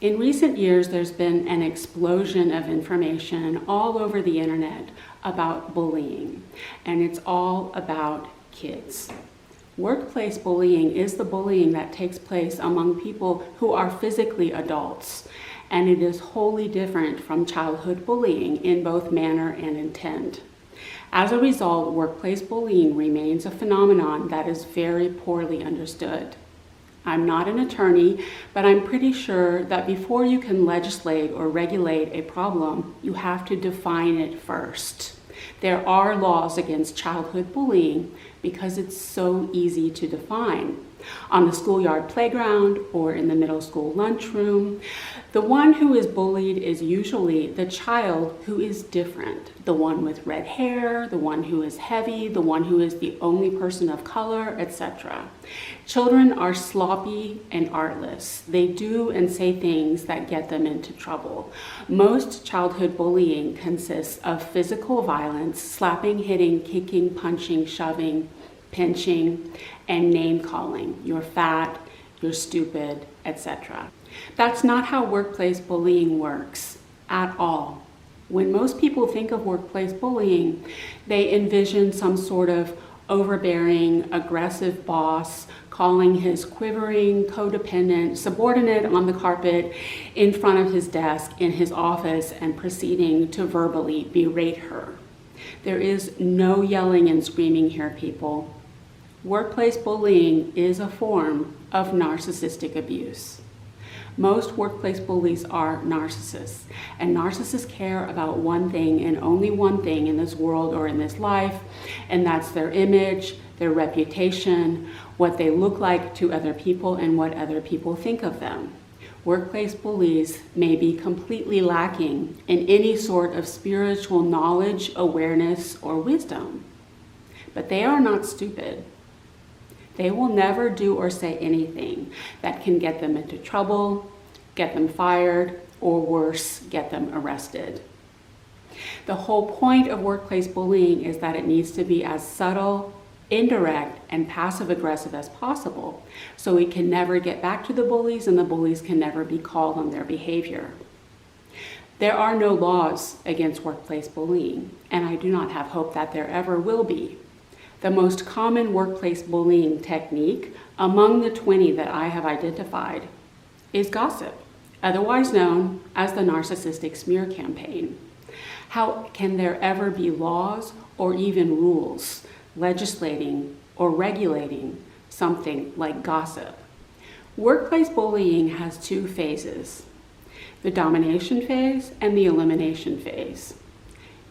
In recent years, there's been an explosion of information all over the internet about bullying, and it's all about kids. Workplace bullying is the bullying that takes place among people who are physically adults, and it is wholly different from childhood bullying in both manner and intent. As a result, workplace bullying remains a phenomenon that is very poorly understood. I'm not an attorney, but I'm pretty sure that before you can legislate or regulate a problem, you have to define it first. There are laws against childhood bullying because it's so easy to define. On the schoolyard playground or in the middle school lunchroom, the one who is bullied is usually the child who is different, the one with red hair, the one who is heavy, the one who is the only person of color, etc. Children are sloppy and artless. They do and say things that get them into trouble. Most childhood bullying consists of physical violence, slapping, hitting, kicking, punching, shoving, pinching, and name calling. You're fat, you're stupid, etc. That's not how workplace bullying works at all. When most people think of workplace bullying, they envision some sort of overbearing, aggressive boss calling his quivering, codependent subordinate on the carpet in front of his desk in his office and proceeding to verbally berate her. There is no yelling and screaming here, people. Workplace bullying is a form of narcissistic abuse. Most workplace bullies are narcissists, and narcissists care about one thing and only one thing in this world or in this life, and that's their image, their reputation, what they look like to other people, and what other people think of them. Workplace bullies may be completely lacking in any sort of spiritual knowledge, awareness, or wisdom, but they are not stupid. They will never do or say anything that can get them into trouble, get them fired, or worse, get them arrested. The whole point of workplace bullying is that it needs to be as subtle, indirect, and passive-aggressive as possible, so we can never get back to the bullies and the bullies can never be called on their behavior. There are no laws against workplace bullying, and I do not have hope that there ever will be. The most common workplace bullying technique among the 20 that I have identified is gossip, otherwise known as the narcissistic smear campaign. How can there ever be laws or even rules legislating or regulating something like gossip? Workplace bullying has two phases, the domination phase and the elimination phase.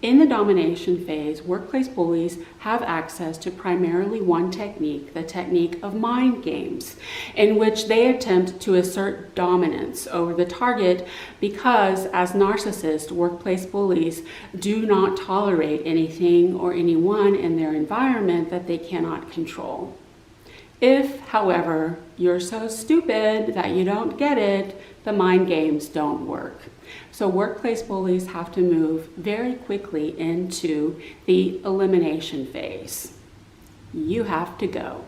In the domination phase, workplace bullies have access to primarily one technique, the technique of mind games, in which they attempt to assert dominance over the target because, as narcissists, workplace bullies do not tolerate anything or anyone in their environment that they cannot control. If, however, you're so stupid that you don't get it, the mind games don't work. So workplace bullies have to move very quickly into the elimination phase. You have to go.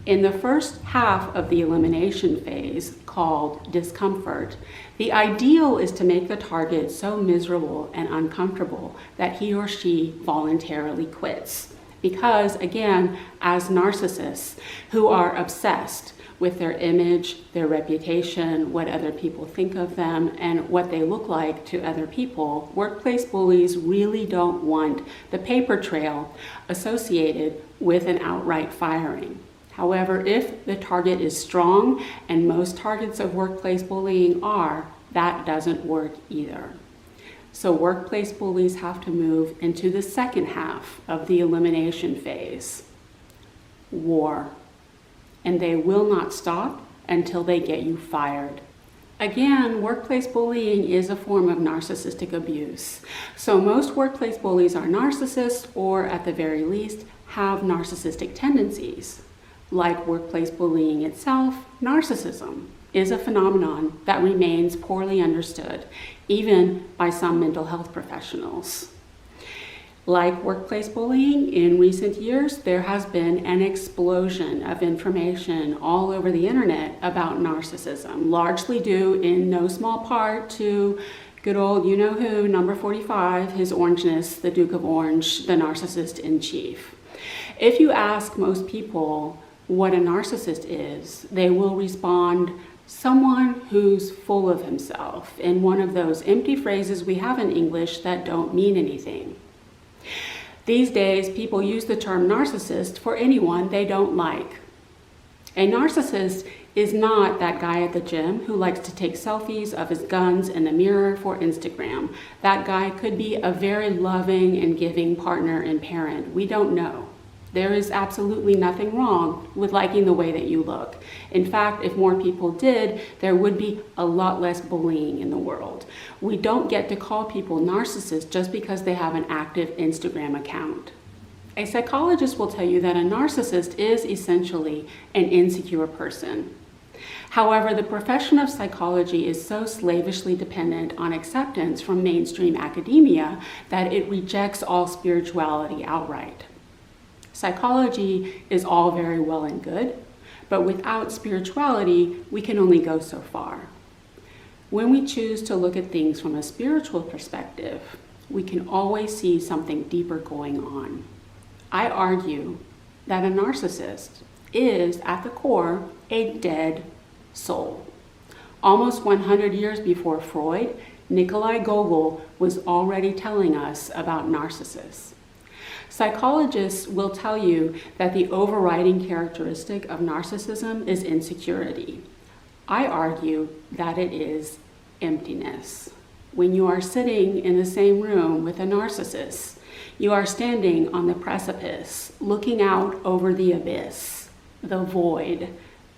In the first half of the elimination phase, called discomfort, the ideal is to make the target so miserable and uncomfortable that he or she voluntarily quits. Because, again, as narcissists who are obsessed with their image, their reputation, what other people think of them, and what they look like to other people, workplace bullies really don't want the paper trail associated with an outright firing. However, if the target is strong, and most targets of workplace bullying are, that doesn't work either. So workplace bullies have to move into the second half of the elimination phase, war. And they will not stop until they get you fired. Again, workplace bullying is a form of narcissistic abuse. So most workplace bullies are narcissists, or at the very least, have narcissistic tendencies. Like workplace bullying itself, narcissism is a phenomenon that remains poorly understood, even by some mental health professionals. Like workplace bullying, in recent years, there has been an explosion of information all over the internet about narcissism, largely due in no small part to good old you-know-who, number 45, His Orangeness, the Duke of Orange, the narcissist in chief. If you ask most people what a narcissist is, they will respond, someone who's full of himself, in one of those empty phrases we have in English that don't mean anything. These days, people use the term narcissist for anyone they don't like. A narcissist is not that guy at the gym who likes to take selfies of his guns in the mirror for Instagram. That guy could be a very loving and giving partner and parent. We don't know. There is absolutely nothing wrong with liking the way that you look. In fact, if more people did, there would be a lot less bullying in the world. We don't get to call people narcissists just because they have an active Instagram account. A psychologist will tell you that a narcissist is essentially an insecure person. However, the profession of psychology is so slavishly dependent on acceptance from mainstream academia that it rejects all spirituality outright. Psychology is all very well and good, but without spirituality, we can only go so far. When we choose to look at things from a spiritual perspective, we can always see something deeper going on. I argue that a narcissist is, at the core, a dead soul. Almost 100 years before Freud, Nikolai Gogol was already telling us about narcissists. Psychologists will tell you that the overriding characteristic of narcissism is insecurity. I argue that it is emptiness. When you are sitting in the same room with a narcissist, you are standing on the precipice, looking out over the abyss, the void,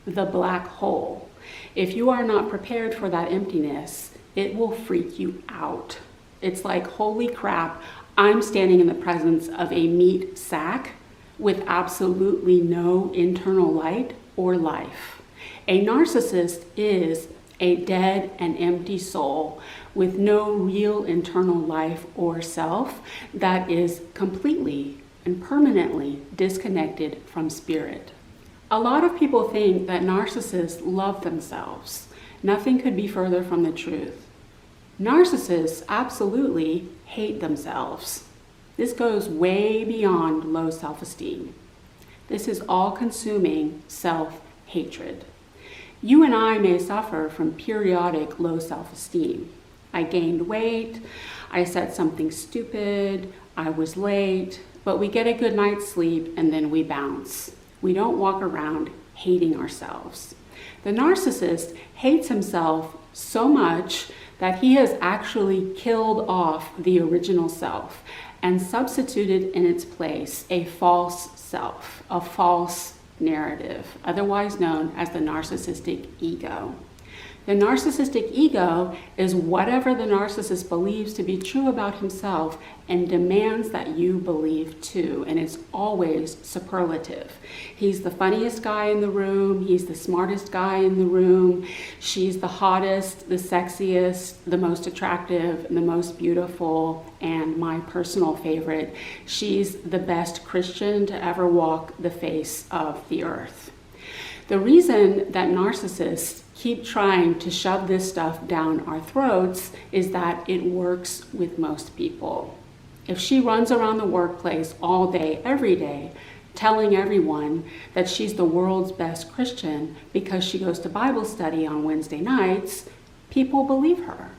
the black hole. If you are not prepared for that emptiness, it will freak you out. It's like, holy crap, I'm standing in the presence of a meat sack with absolutely no internal light or life. A narcissist is a dead and empty soul with no real internal life or self that is completely and permanently disconnected from spirit. A lot of people think that narcissists love themselves. Nothing could be further from the truth. Narcissists absolutely hate themselves. This goes way beyond low self-esteem. This is all-consuming self-hatred. You and I may suffer from periodic low self-esteem. I gained weight, I said something stupid, I was late, but we get a good night's sleep and then we bounce. We don't walk around hating ourselves. The narcissist hates himself so much that he has actually killed off the original self and substituted in its place a false self, a false narrative, otherwise known as the narcissistic ego. The narcissistic ego is whatever the narcissist believes to be true about himself and demands that you believe too, and it's always superlative. He's the funniest guy in the room, he's the smartest guy in the room, she's the hottest, the sexiest, the most attractive, the most beautiful, and my personal favorite, she's the best Christian to ever walk the face of the earth. The reason that narcissists keep trying to shove this stuff down our throats is that it works with most people. If she runs around the workplace all day, every day, telling everyone that she's the world's best Christian because she goes to Bible study on Wednesday nights, people believe her.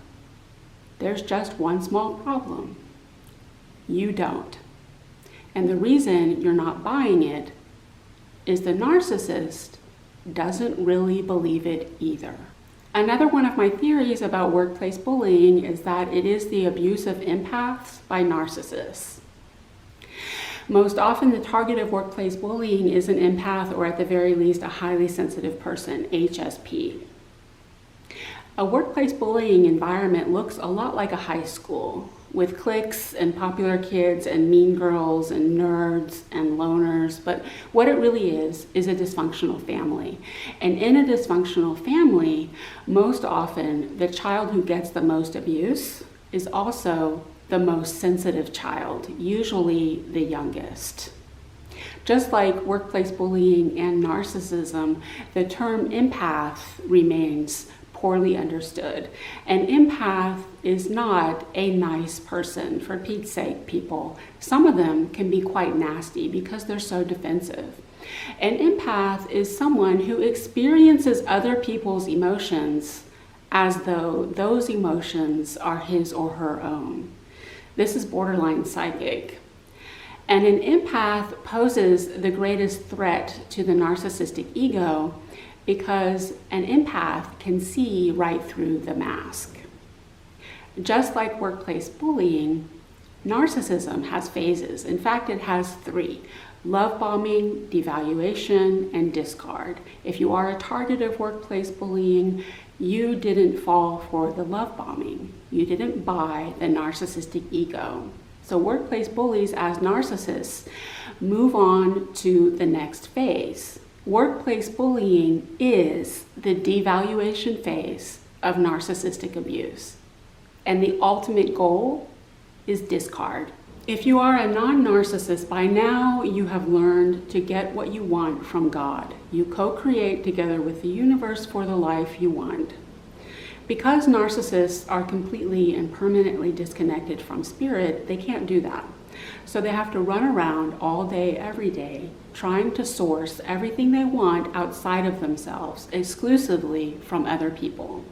There's just one small problem. You don't. And the reason you're not buying it is the narcissist doesn't really believe it either. Another one of my theories about workplace bullying is that it is the abuse of empaths by narcissists. Most often the target of workplace bullying is an empath, or at the very least a highly sensitive person, HSP. A workplace bullying environment looks a lot like a high school, with cliques and popular kids and mean girls and nerds and loners, but what it really is a dysfunctional family. And in a dysfunctional family, most often the child who gets the most abuse is also the the most sensitive child, usually the youngest. Just like workplace bullying and narcissism, the term empath remains poorly understood. An empath is not a nice person, for Pete's sake, people. Some of them can be quite nasty because they're so defensive. An empath is someone who experiences other people's emotions as though those emotions are his or her own. This is borderline psychic. And an empath poses the greatest threat to the narcissistic ego because an empath can see right through the mask. Just like workplace bullying, narcissism has phases. In fact, it has 3: love bombing, devaluation, and discard. If you are a target of workplace bullying, you didn't fall for the love bombing. You didn't buy the narcissistic ego. So workplace bullies as narcissists move on to the next phase. Workplace bullying is the devaluation phase of narcissistic abuse. And the ultimate goal is discard. If you are a non-narcissist, by now you have learned to get what you want from God. You co-create together with the universe for the life you want. Because narcissists are completely and permanently disconnected from spirit, they can't do that. So they have to run around all day, every day, trying to source everything they want outside of themselves, exclusively from other people.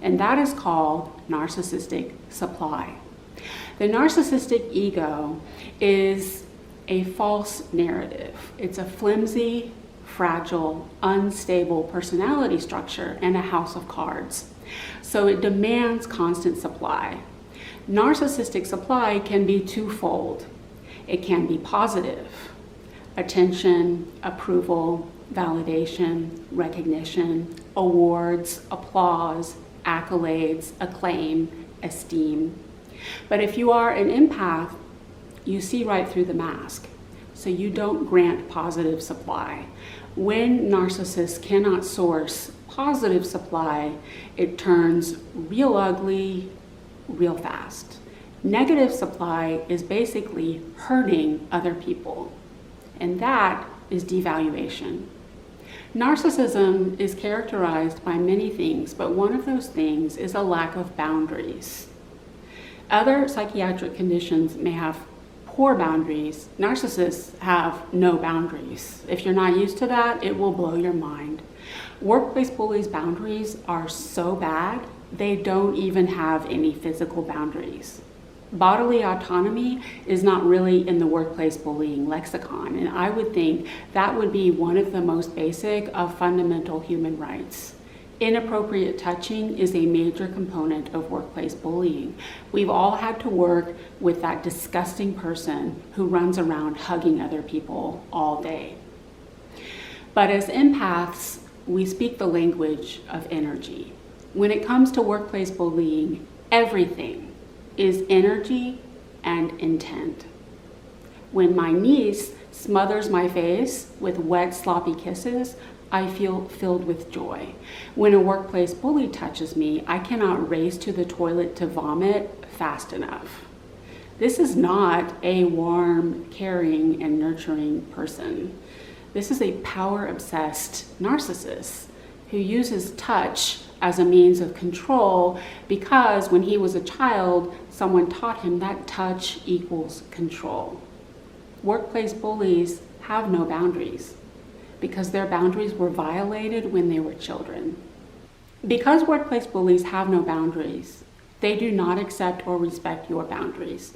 And that is called narcissistic supply. The narcissistic ego is a false narrative. It's a flimsy, fragile, unstable personality structure and a house of cards. So it demands constant supply. Narcissistic supply can be twofold. It can be positive: attention, approval, validation, recognition, awards, applause, accolades, acclaim, esteem. But if you are an empath, you see right through the mask, so you don't grant positive supply. When narcissists cannot source positive supply, it turns real ugly real fast. Negative supply is basically hurting other people, and that is devaluation. Narcissism is characterized by many things, but one of those things is a lack of boundaries. Other psychiatric conditions may have poor boundaries. Narcissists have no boundaries. If you're not used to that, it will blow your mind. Workplace bullies' boundaries are so bad, they don't even have any physical boundaries. Bodily autonomy is not really in the workplace bullying lexicon, and I would think that would be one of the most basic of fundamental human rights. Inappropriate touching is a major component of workplace bullying. We've all had to work with that disgusting person who runs around hugging other people all day. But as empaths, we speak the language of energy. When it comes to workplace bullying, everything is energy and intent. When my niece smothers my face with wet, sloppy kisses, I feel filled with joy. When a workplace bully touches me, I cannot race to the toilet to vomit fast enough. This is not a warm, caring, and nurturing person. This is a power-obsessed narcissist who uses touch as a means of control because when he was a child, someone taught him that touch equals control. Workplace bullies have no boundaries because their boundaries were violated when they were children. Because workplace bullies have no boundaries, they do not accept or respect your boundaries.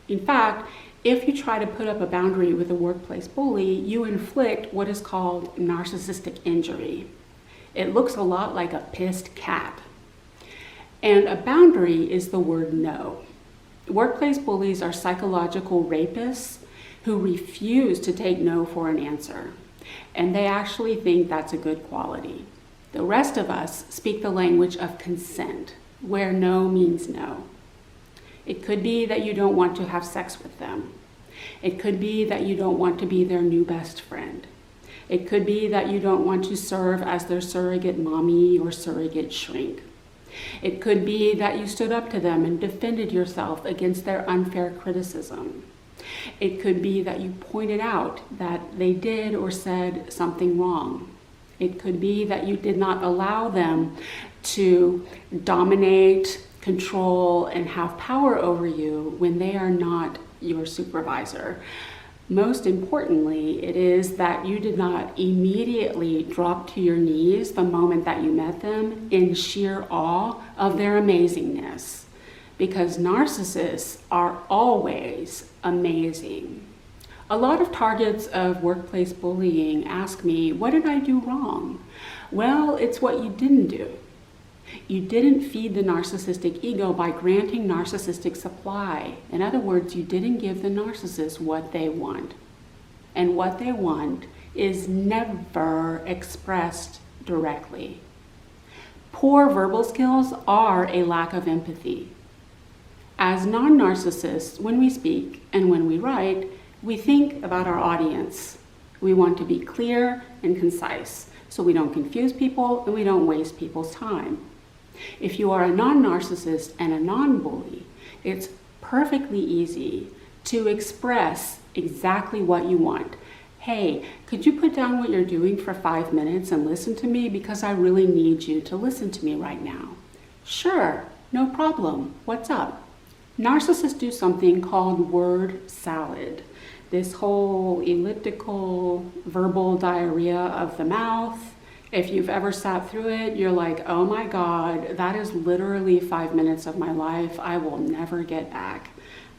In fact, if you try to put up a boundary with a workplace bully, you inflict what is called narcissistic injury. It looks a lot like a pissed cat. And a boundary is the word no. Workplace bullies are psychological rapists who refuse to take no for an answer. And they actually think that's a good quality. The rest of us speak the language of consent, where no means no. It could be that you don't want to have sex with them. It could be that you don't want to be their new best friend. It could be that you don't want to serve as their surrogate mommy or surrogate shrink. It could be that you stood up to them and defended yourself against their unfair criticism. It could be that you pointed out that they did or said something wrong. It could be that you did not allow them to dominate, control, and have power over you when they are not your supervisor. Most importantly, it is that you did not immediately drop to your knees the moment that you met them in sheer awe of their amazingness, because narcissists are always amazing. A lot of targets of workplace bullying ask me, what did I do wrong? Well, it's what you didn't do. You didn't feed the narcissistic ego by granting narcissistic supply. In other words, you didn't give the narcissist what they want. And what they want is never expressed directly. Poor verbal skills are a lack of empathy. As non-narcissists, when we speak and when we write, we think about our audience. We want to be clear and concise so we don't confuse people and we don't waste people's time. If you are a non-narcissist and a non-bully, it's perfectly easy to express exactly what you want. Hey, could you put down what you're doing for 5 minutes and listen to me because I really need you to listen to me right now? Sure, no problem. What's up? Narcissists do something called word salad. This whole elliptical verbal diarrhea of the mouth. If you've ever sat through it, you're like, oh my God, that is literally 5 minutes of my life I will never get back.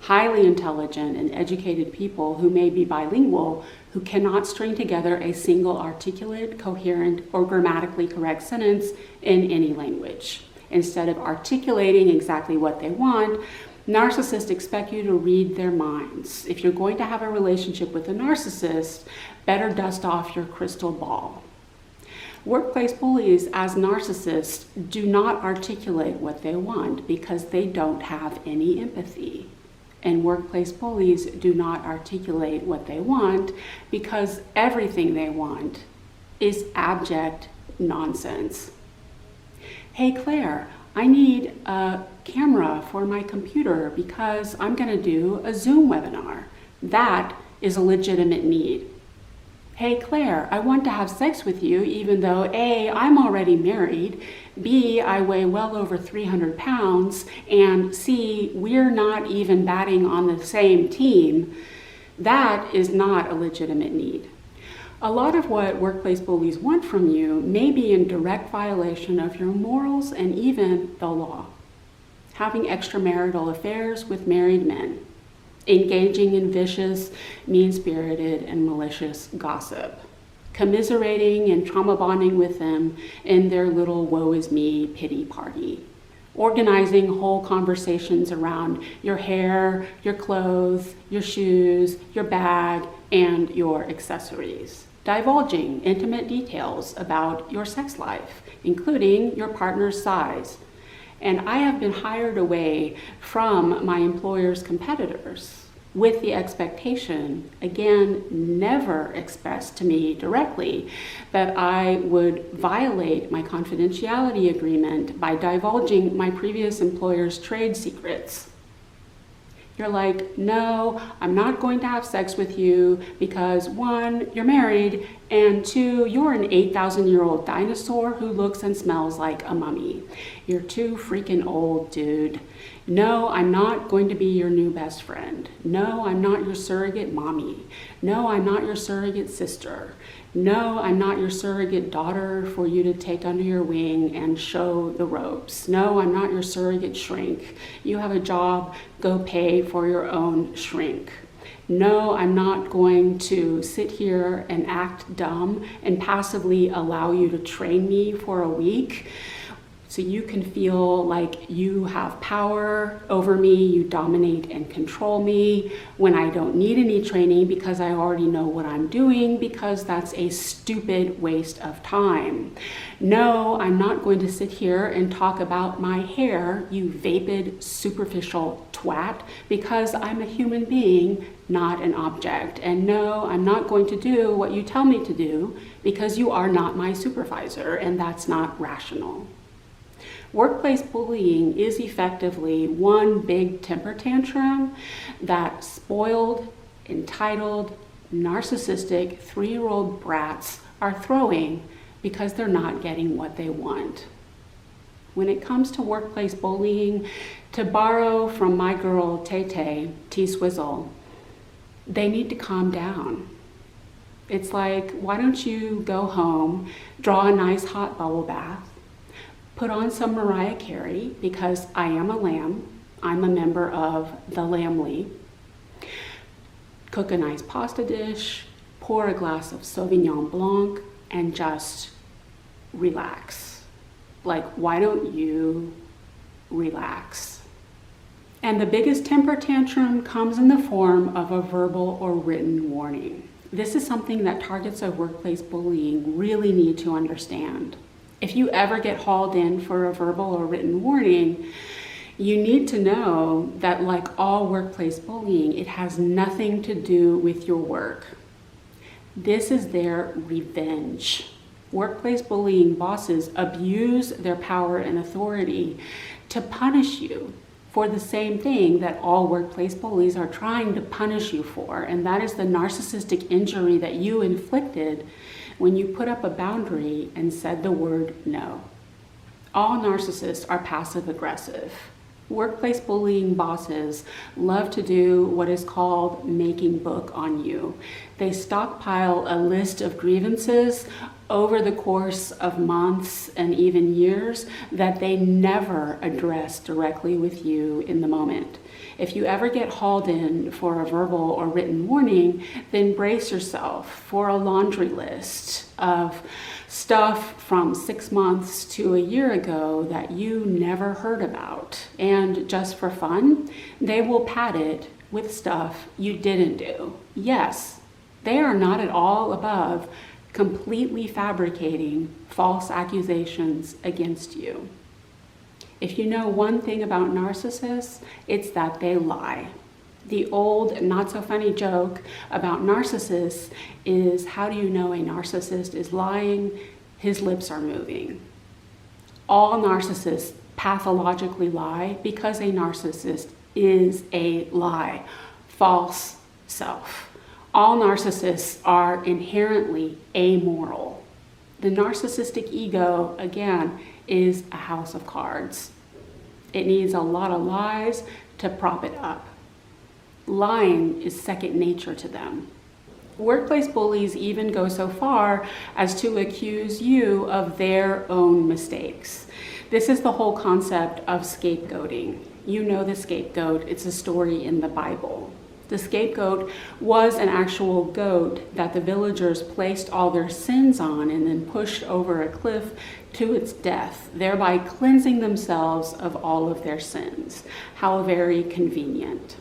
Highly intelligent and educated people who may be bilingual, who cannot string together a single articulate, coherent, or grammatically correct sentence in any language. Instead of articulating exactly what they want, narcissists expect you to read their minds. If you're going to have a relationship with a narcissist, better dust off your crystal ball. Workplace bullies, as narcissists, do not articulate what they want because they don't have any empathy. And workplace bullies do not articulate what they want because everything they want is abject nonsense. Hey Claire, I need a camera for my computer because I'm going to do a Zoom webinar. That is a legitimate need. Hey Claire, I want to have sex with you even though A, I'm already married, B, I weigh well over 300 pounds, and C, we're not even batting on the same team. That is not a legitimate need. A lot of what workplace bullies want from you may be in direct violation of your morals and even the law. Having extramarital affairs with married men. Engaging in vicious, mean-spirited, and malicious gossip, commiserating and trauma bonding with them in their little woe is me pity party, organizing whole conversations around your hair, your clothes, your shoes, your bag, and your accessories, divulging intimate details about your sex life, including your partner's size. And I have been hired away from my employer's competitors with the expectation, again, never expressed to me directly, that I would violate my confidentiality agreement by divulging my previous employer's trade secrets. You're like, no, I'm not going to have sex with you because 1, you're married, and 2, you're an 8,000-year-old dinosaur who looks and smells like a mummy. You're too freaking old, dude. No, I'm not going to be your new best friend. No, I'm not your surrogate mommy. No, I'm not your surrogate sister. No, I'm not your surrogate daughter for you to take under your wing and show the ropes. No, I'm not your surrogate shrink. You have a job, go pay for your own shrink. No, I'm not going to sit here and act dumb and passively allow you to train me for a week so you can feel like you have power over me, you dominate and control me when I don't need any training because I already know what I'm doing, because that's a stupid waste of time. No, I'm not going to sit here and talk about my hair, you vapid, superficial twat, because I'm a human being, not an object. And no, I'm not going to do what you tell me to do because you are not my supervisor, and that's not rational. Workplace bullying is effectively one big temper tantrum that spoiled, entitled, narcissistic 3-year-old brats are throwing because they're not getting what they want. When it comes to workplace bullying, to borrow from my girl Tay T-Swizzle, they need to calm down. It's like, why don't you go home, draw a nice hot bubble bath, put on some Mariah Carey, because I am a lamb, I'm a member of the Lamb cook a nice pasta dish, pour a glass of Sauvignon Blanc, and just relax. Like, why don't you relax? And the biggest temper tantrum comes in the form of a verbal or written warning. This is something that targets of workplace bullying really need to understand. If you ever get hauled in for a verbal or written warning, you need to know that, like all workplace bullying, it has nothing to do with your work. This is their revenge. Workplace bullying bosses abuse their power and authority to punish you for the same thing that all workplace bullies are trying to punish you for, and that is the narcissistic injury that you inflicted when you put up a boundary and said the word no. All narcissists are passive aggressive. Workplace bullying bosses love to do what is called making book on you. They stockpile a list of grievances over the course of months and even years that they never address directly with you in the moment. If you ever get hauled in for a verbal or written warning, then brace yourself for a laundry list of stuff from 6 months to a year ago that you never heard about. And just for fun, they will pad it with stuff you didn't do. Yes, they are not at all above completely fabricating false accusations against you. If you know one thing about narcissists, it's that they lie. The old not so funny joke about narcissists is, how do you know a narcissist is lying? His lips are moving. All narcissists pathologically lie because a narcissist is a lie, false self. All narcissists are inherently amoral. The narcissistic ego, again, is a house of cards. It needs a lot of lies to prop it up. Lying is second nature to them. Workplace bullies even go so far as to accuse you of their own mistakes. This is the whole concept of scapegoating. You know the scapegoat, it's a story in the Bible. The scapegoat was an actual goat that the villagers placed all their sins on and then pushed over a cliff to its death, thereby cleansing themselves of all of their sins. How very convenient.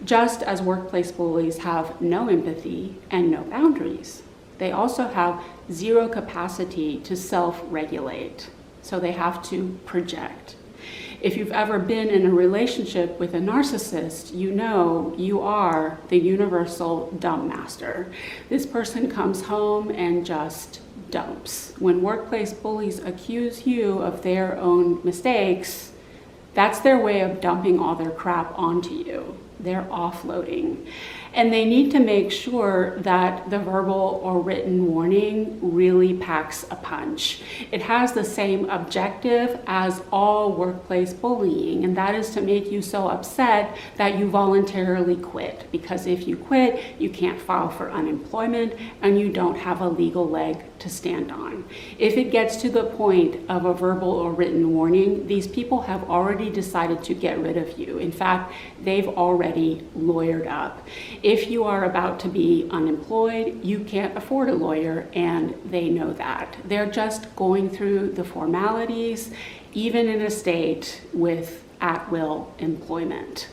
Just as workplace bullies have no empathy and no boundaries, they also have zero capacity to self-regulate, so they have to project. If you've ever been in a relationship with a narcissist, you know you are the universal dump master. This person comes home and just dumps. When workplace bullies accuse you of their own mistakes, that's their way of dumping all their crap onto you. They're offloading. And they need to make sure that the verbal or written warning really packs a punch. It has the same objective as all workplace bullying, and that is to make you so upset that you voluntarily quit. Because if you quit, you can't file for unemployment and you don't have a legal leg to stand on. If it gets to the point of a verbal or written warning, these people have already decided to get rid of you. In fact, they've already lawyered up. If you are about to be unemployed, you can't afford a lawyer, and they know that. They're just going through the formalities, even in a state with at-will employment.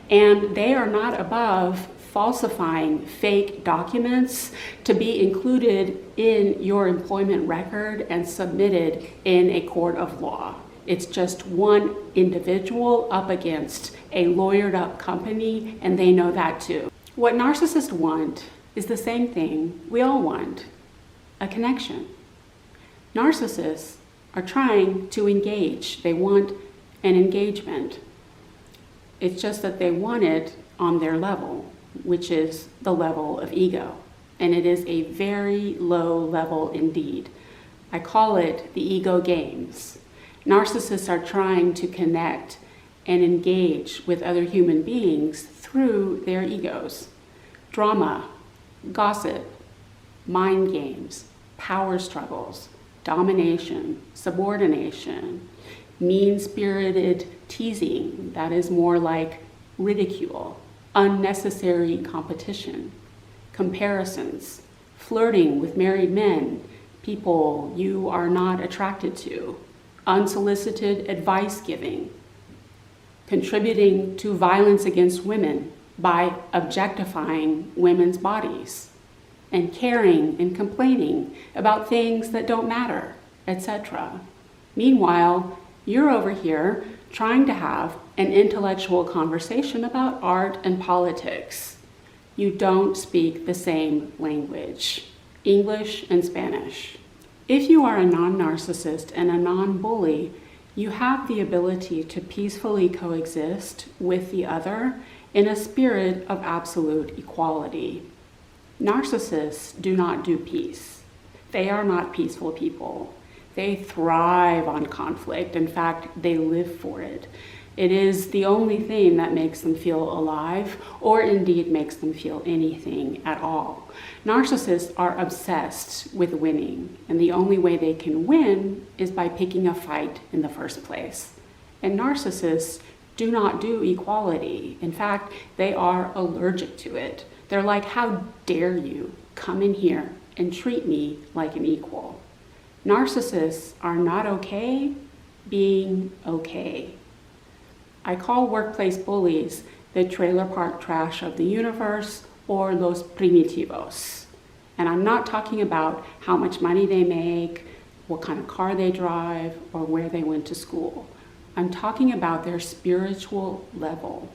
And they are not above falsifying fake documents to be included in your employment record and submitted in a court of law. It's just one individual up against a lawyered up company, and they know that too. What narcissists want is the same thing we all want, a connection. Narcissists are trying to engage. They want an engagement. It's just that they want it on their level, which is the level of ego. And it is a very low level indeed. I call it the ego games. Narcissists are trying to connect and engage with other human beings through their egos. Drama, gossip, mind games, power struggles, domination, subordination, mean-spirited teasing, that is more like ridicule, unnecessary competition, comparisons, flirting with married men, people you are not attracted to, unsolicited advice giving, contributing to violence against women by objectifying women's bodies, and caring and complaining about things that don't matter, etc. Meanwhile, you're over here trying to have an intellectual conversation about art and politics. You don't speak the same language, English and Spanish. If you are a non-narcissist and a non-bully, you have the ability to peacefully coexist with the other in a spirit of absolute equality. Narcissists do not do peace. They are not peaceful people. They thrive on conflict. In fact, they live for it. It is the only thing that makes them feel alive, or indeed makes them feel anything at all. Narcissists are obsessed with winning, and the only way they can win is by picking a fight in the first place. And narcissists do not do equality. In fact, they are allergic to it. They're like, how dare you come in here and treat me like an equal? Narcissists are not okay being okay. I call workplace bullies the trailer park trash of the universe, or los primitivos. And I'm not talking about how much money they make, what kind of car they drive, or where they went to school. I'm talking about their spiritual level.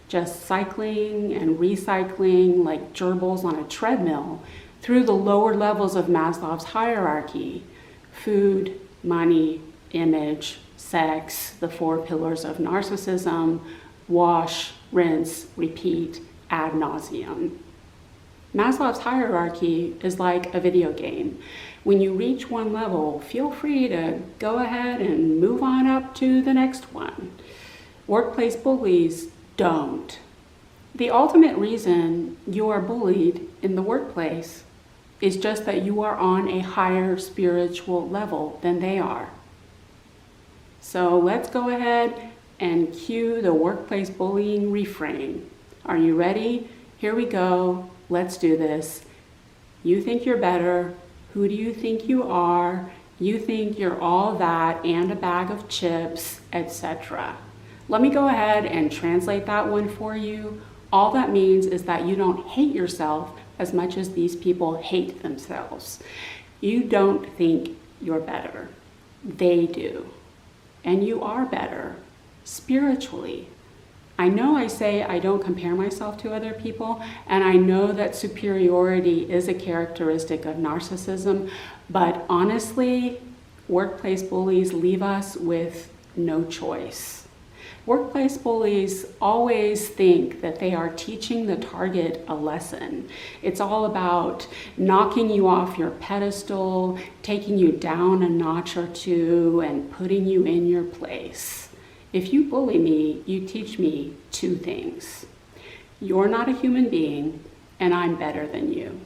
Just cycling and recycling like gerbils on a treadmill through the lower levels of Maslow's hierarchy: food, money, image, sex, the 4 pillars of narcissism, wash, rinse, repeat, ad nauseum. Maslow's hierarchy is like a video game. When you reach one level, feel free to go ahead and move on up to the next one. Workplace bullies don't. The ultimate reason you are bullied in the workplace is just that you are on a higher spiritual level than they are. So let's go ahead and cue the workplace bullying refrain. Are you ready? Here we go. Let's do this. You think you're better. Who do you think you are? You think you're all that and a bag of chips, etc. Let me go ahead and translate that one for you. All that means is that you don't hate yourself as much as these people hate themselves. You don't think you're better. They do. And you are better spiritually. I know I say I don't compare myself to other people, and I know that superiority is a characteristic of narcissism, but honestly, workplace bullies leave us with no choice. Workplace bullies always think that they are teaching the target a lesson. It's all about knocking you off your pedestal, taking you down a notch or two, and putting you in your place. If you bully me, you teach me 2 things. You're not a human being, and I'm better than you.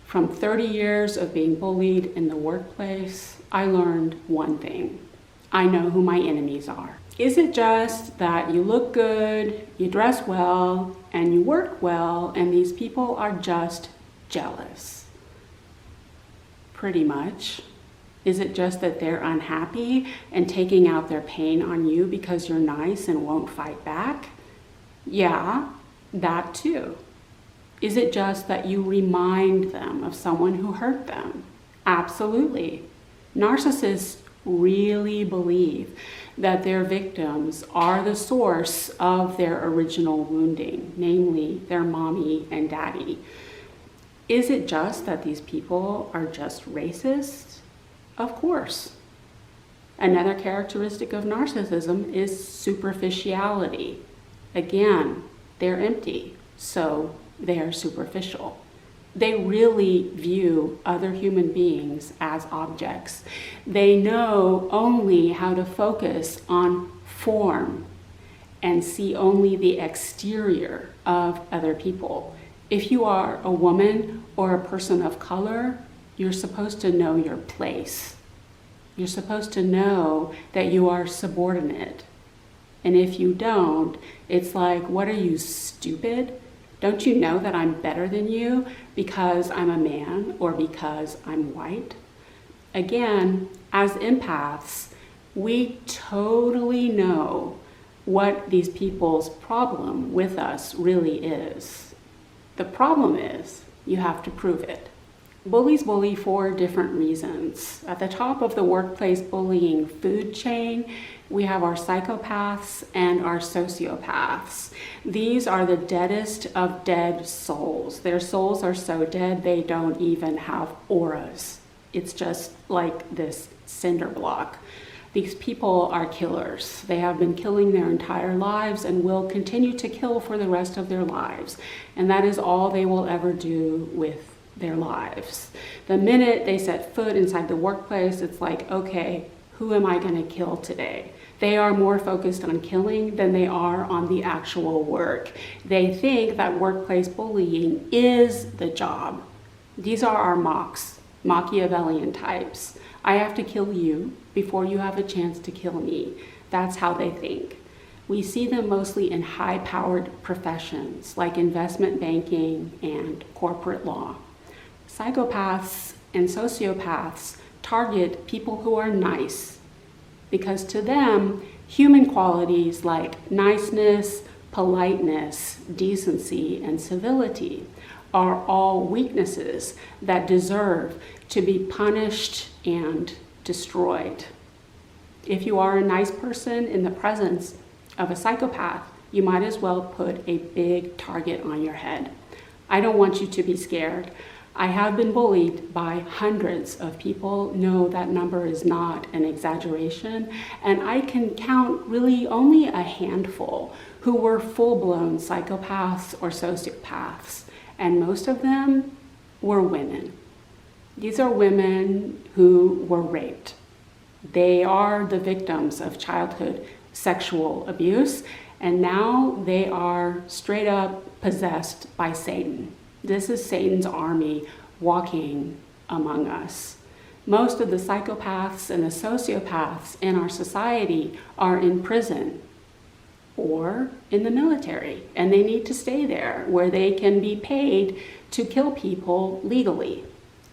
From 30 years of being bullied in the workplace, I learned one thing. I know who my enemies are. Is it just that you look good, you dress well, and you work well, and these people are just jealous? Pretty much. Is it just that they're unhappy and taking out their pain on you because you're nice and won't fight back? Yeah, that too. Is it just that you remind them of someone who hurt them? Absolutely. Narcissists really believe that their victims are the source of their original wounding, namely their mommy and daddy. Is it just that these people are just racist? Of course. Another characteristic of narcissism is superficiality. Again, they're empty, so they are superficial. They really view other human beings as objects. They know only how to focus on form and see only the exterior of other people. If you are a woman or a person of color, you're supposed to know your place. You're supposed to know that you are subordinate. And if you don't, it's like, what are you, stupid? Don't you know that I'm better than you because I'm a man or because I'm white? Again, as empaths, we totally know what these people's problem with us really is. The problem is you have to prove it. Bullies bully for different reasons. At the top of the workplace bullying food chain, we have our psychopaths and our sociopaths. These are the deadest of dead souls. Their souls are so dead they don't even have auras. It's just like this cinder block. These people are killers. They have been killing their entire lives and will continue to kill for the rest of their lives. And that is all they will ever do with their lives. The minute they set foot inside the workplace, it's like, okay, who am I going to kill today? They are more focused on killing than they are on the actual work. They think that workplace bullying is the job. These are our mocks, Machiavellian types. I have to kill you before you have a chance to kill me. That's how they think. We see them mostly in high-powered professions like investment banking and corporate law. Psychopaths and sociopaths target people who are nice because to them, human qualities like niceness, politeness, decency, and civility are all weaknesses that deserve to be punished and destroyed. If you are a nice person in the presence of a psychopath, you might as well put a big target on your head. I don't want you to be scared. I have been bullied by hundreds of people. No, that number is not an exaggeration. And I can count really only a handful who were full-blown psychopaths or sociopaths. And most of them were women. These are women who were raped. They are the victims of childhood sexual abuse, and now they are straight up possessed by Satan. This is Satan's army walking among us. Most of the psychopaths and the sociopaths in our society are in prison or in the military, and they need to stay there where they can be paid to kill people legally.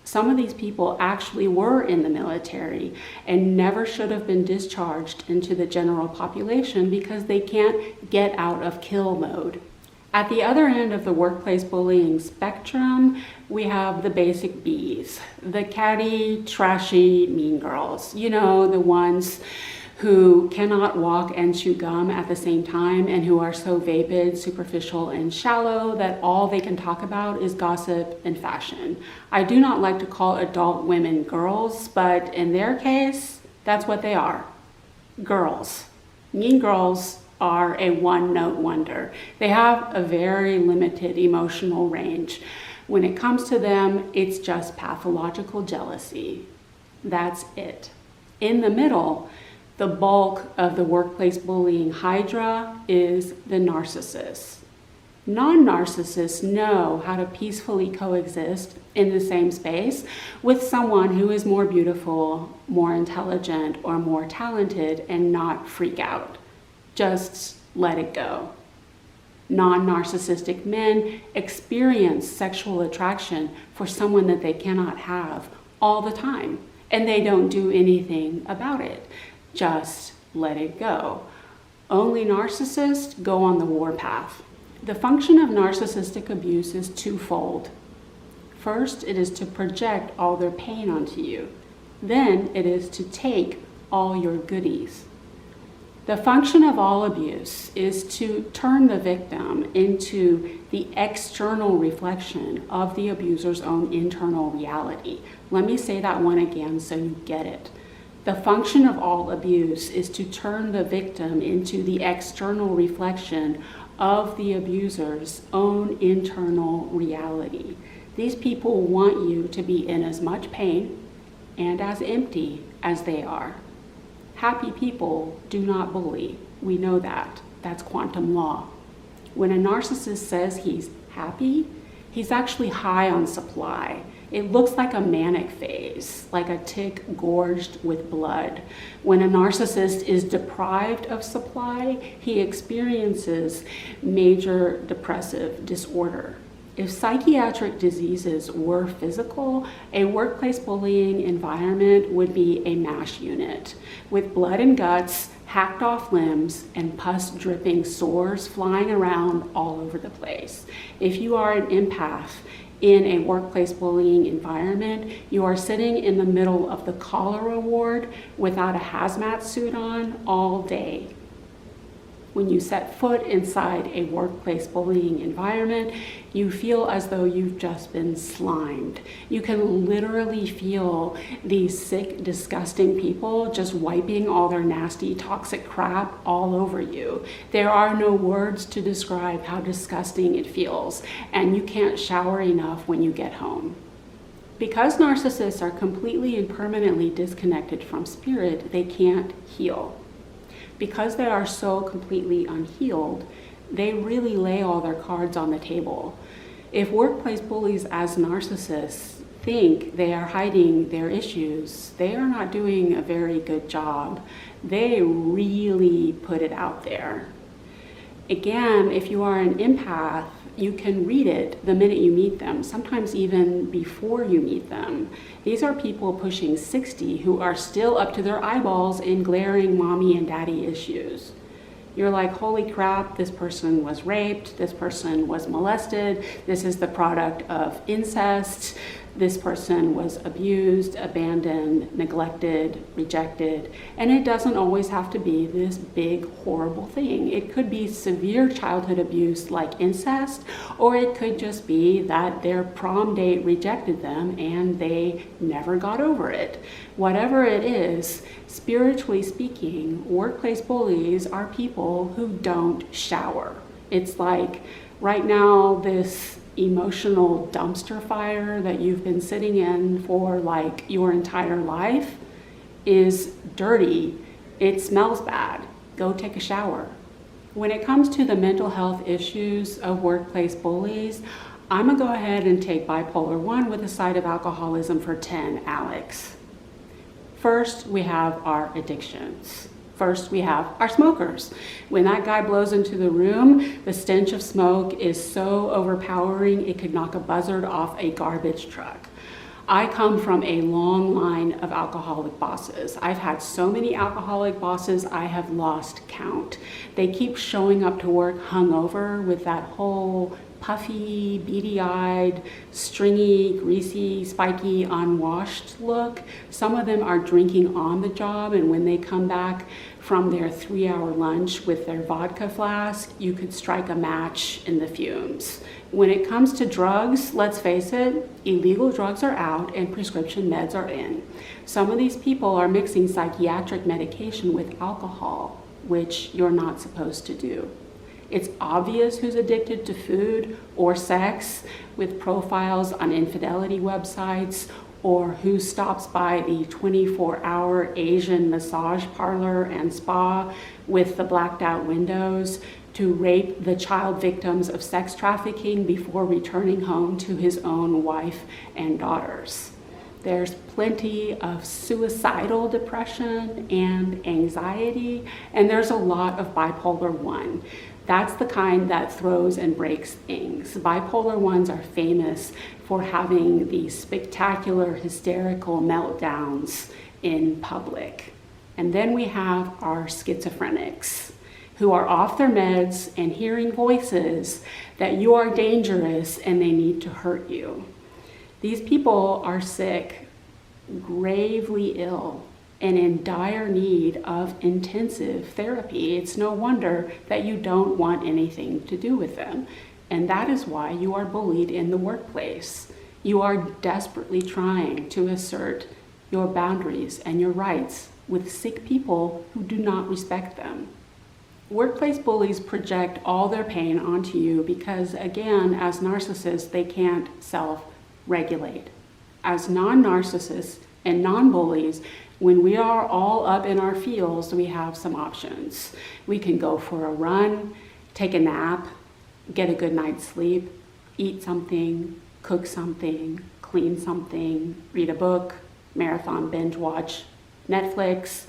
Some of these people actually were in the military and never should have been discharged into the general population because they can't get out of kill mode. At the other end of the workplace bullying spectrum, we have the basic Bs, the catty, trashy, mean girls. You know, the ones who cannot walk and chew gum at the same time and who are so vapid, superficial, and shallow that all they can talk about is gossip and fashion. I do not like to call adult women girls, but in their case, that's what they are, girls. Mean girls are a one-note wonder. They have a very limited emotional range. When it comes to them, it's just pathological jealousy. That's it. In the middle, the bulk of the workplace bullying hydra is the narcissist. Non-narcissists know how to peacefully coexist in the same space with someone who is more beautiful, more intelligent, or more talented and not freak out. Just let it go. Non-narcissistic men experience sexual attraction for someone that they cannot have all the time, and they don't do anything about it. Just let it go. Only narcissists go on the warpath. The function of narcissistic abuse is twofold. First, it is to project all their pain onto you. Then it is to take all your goodies. The function of all abuse is to turn the victim into the external reflection of the abuser's own internal reality. Let me say that one again so you get it. The function of all abuse is to turn the victim into the external reflection of the abuser's own internal reality. These people want you to be in as much pain and as empty as they are. Happy people do not bully. We know that. That's quantum law. When a narcissist says he's happy, he's actually high on supply. It looks like a manic phase, like a tick gorged with blood. When a narcissist is deprived of supply, he experiences major depressive disorder. If psychiatric diseases were physical, a workplace bullying environment would be a MASH unit with blood and guts, hacked off limbs, and pus dripping sores flying around all over the place. If you are an empath in a workplace bullying environment, you are sitting in the middle of the cholera ward without a hazmat suit on all day. When you set foot inside a workplace bullying environment, you feel as though you've just been slimed. You can literally feel these sick, disgusting people just wiping all their nasty, toxic crap all over you. There are no words to describe how disgusting it feels, and you can't shower enough when you get home. Because narcissists are completely and permanently disconnected from spirit, they can't heal. Because they are so completely unhealed, they really lay all their cards on the table. If workplace bullies as narcissists think they are hiding their issues, they are not doing a very good job. They really put it out there. Again, if you are an empath, you can read it the minute you meet them, sometimes even before you meet them. These are people pushing 60 who are still up to their eyeballs in glaring mommy and daddy issues. You're like, holy crap, this person was raped, this person was molested, this is the product of incest, this person was abused, abandoned, neglected, rejected, and it doesn't always have to be this big, horrible thing. It could be severe childhood abuse like incest, or it could just be that their prom date rejected them and they never got over it. Whatever it is, spiritually speaking, workplace bullies are people who don't shower. It's like right now, this emotional dumpster fire that you've been sitting in for like your entire life is dirty. It smells bad. Go take a shower. When it comes to the mental health issues of workplace bullies, I'm gonna go ahead and take bipolar 1 with a side of alcoholism for 10, Alex. First, we have our addictions. First, we have our smokers. When that guy blows into the room, the stench of smoke is so overpowering, it could knock a buzzard off a garbage truck. I come from a long line of alcoholic bosses. I've had so many alcoholic bosses, I have lost count. They keep showing up to work hungover with that whole puffy, beady-eyed, stringy, greasy, spiky, unwashed look. Some of them are drinking on the job, and when they come back from their 3-hour lunch with their vodka flask, you could strike a match in the fumes. When it comes to drugs, let's face it, illegal drugs are out and prescription meds are in. Some of these people are mixing psychiatric medication with alcohol, which you're not supposed to do. It's obvious who's addicted to food or sex with profiles on infidelity websites, or who stops by the 24-hour Asian massage parlor and spa with the blacked out windows to rape the child victims of sex trafficking before returning home to his own wife and daughters. There's plenty of suicidal depression and anxiety, and there's a lot of bipolar 1. That's the kind that throws and breaks things. Bipolar 1s are famous for having these spectacular hysterical meltdowns in public. And then we have our schizophrenics, who are off their meds and hearing voices that you are dangerous and they need to hurt you. These people are sick, gravely ill, and in dire need of intensive therapy. It's no wonder that you don't want anything to do with them. And that is why you are bullied in the workplace. You are desperately trying to assert your boundaries and your rights with sick people who do not respect them. Workplace bullies project all their pain onto you because, again, as narcissists, they can't self-regulate. As non-narcissists and non-bullies, when we are all up in our feels, we have some options. We can go for a run, take a nap, get a good night's sleep, eat something, cook something, clean something, read a book, marathon binge watch Netflix,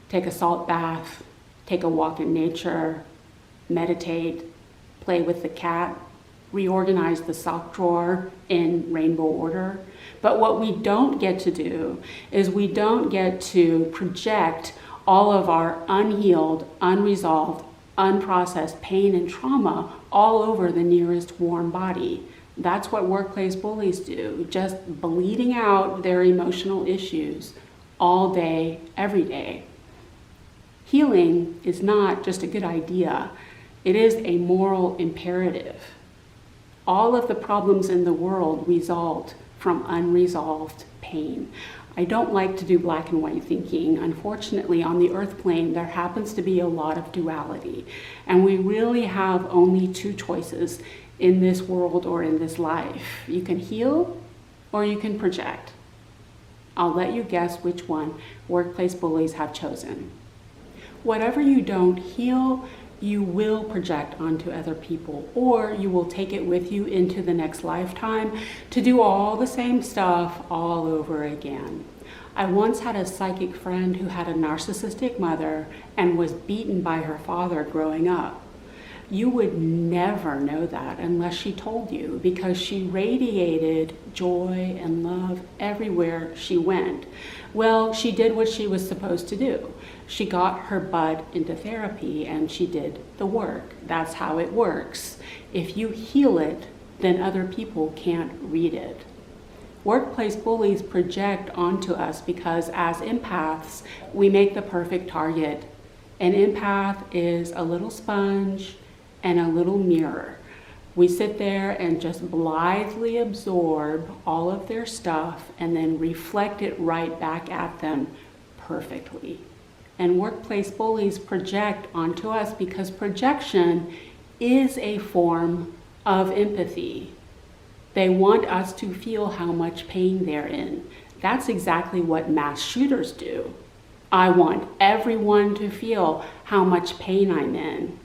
take a salt bath, take a walk in nature, meditate, play with the cat, reorganize the sock drawer in rainbow order. But what we don't get to do is we don't get to project all of our unhealed, unresolved, unprocessed pain and trauma all over the nearest warm body. That's what workplace bullies do, just bleeding out their emotional issues all day, every day. Healing is not just a good idea, it is a moral imperative. All of the problems in the world result from unresolved pain. I don't like to do black and white thinking. Unfortunately, on the earth plane, there happens to be a lot of duality, and we really have only two choices in this world or in this life. You can heal or you can project. I'll let you guess which one workplace bullies have chosen. Whatever you don't heal, you will project onto other people, or you will take it with you into the next lifetime to do all the same stuff all over again. I once had a psychic friend who had a narcissistic mother and was beaten by her father growing up. You would never know that unless she told you, because she radiated joy and love everywhere she went. Well, she did what she was supposed to do. She got her butt into therapy and she did the work. That's how it works. If you heal it, then other people can't read it. Workplace bullies project onto us because as empaths, we make the perfect target. An empath is a little sponge and a little mirror. We sit there and just blithely absorb all of their stuff and then reflect it right back at them perfectly. And workplace bullies project onto us because projection is a form of empathy. They want us to feel how much pain they're in. That's exactly what mass shooters do. I want everyone to feel how much pain I'm in.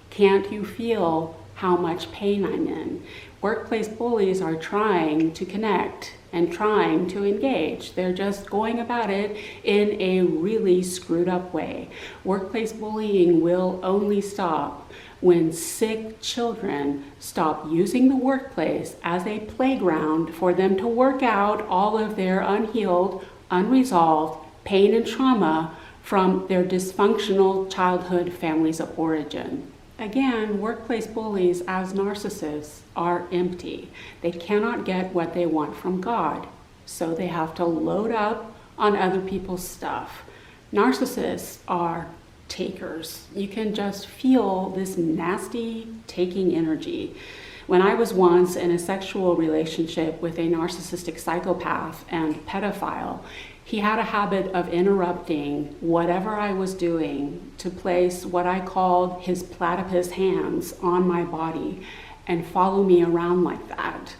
Can't you feel how much pain I'm in? Workplace bullies are trying to connect and trying to engage. They're just going about it in a really screwed up way. Workplace bullying will only stop when sick children stop using the workplace as a playground for them to work out all of their unhealed, unresolved pain and trauma from their dysfunctional childhood families of origin. Again, workplace bullies as narcissists are empty. They cannot get what they want from God, so they have to load up on other people's stuff. Narcissists are takers. You can just feel this nasty taking energy. When I was once in a sexual relationship with a narcissistic psychopath and pedophile, he had a habit of interrupting whatever I was doing to place what I called his platypus hands on my body and follow me around like that.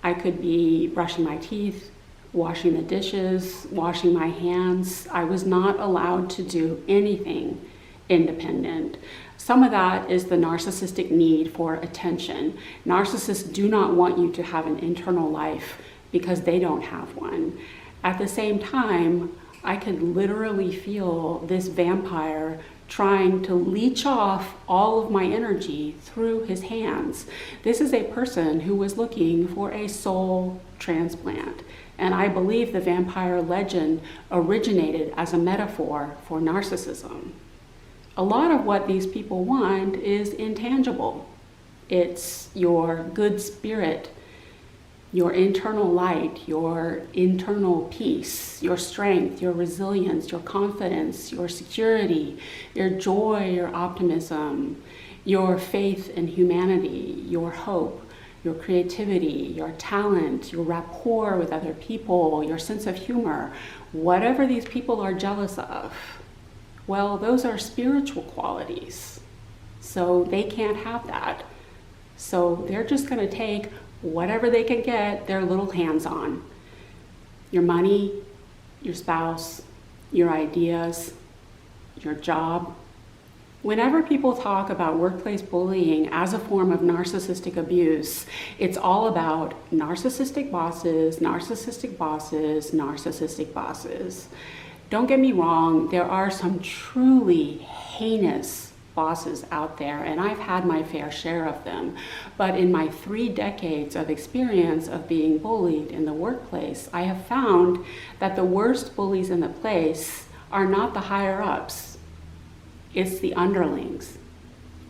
I could be brushing my teeth, washing the dishes, washing my hands. I was not allowed to do anything independent. Some of that is the narcissistic need for attention. Narcissists do not want you to have an internal life because they don't have one. At the same time, I could literally feel this vampire trying to leech off all of my energy through his hands. This is a person who was looking for a soul transplant. And I believe the vampire legend originated as a metaphor for narcissism. A lot of what these people want is intangible. It's your good spirit. your internal light, your internal peace, your strength, your resilience, your confidence, your security, your joy, your optimism, your faith in humanity, your hope, your creativity, your talent, your rapport with other people, your sense of humor, whatever these people are jealous of, well, those are spiritual qualities. So they can't have that. So they're just going to take whatever they can get their little hands on. Your money, your spouse, your ideas, your job. Whenever people talk about workplace bullying as a form of narcissistic abuse, it's all about narcissistic bosses, narcissistic bosses, narcissistic bosses. Don't get me wrong, there are some truly heinous bosses out there, and I've had my fair share of them. But in my 3 decades of experience of being bullied in the workplace, I have found that the worst bullies in the place are not the higher ups. It's the underlings.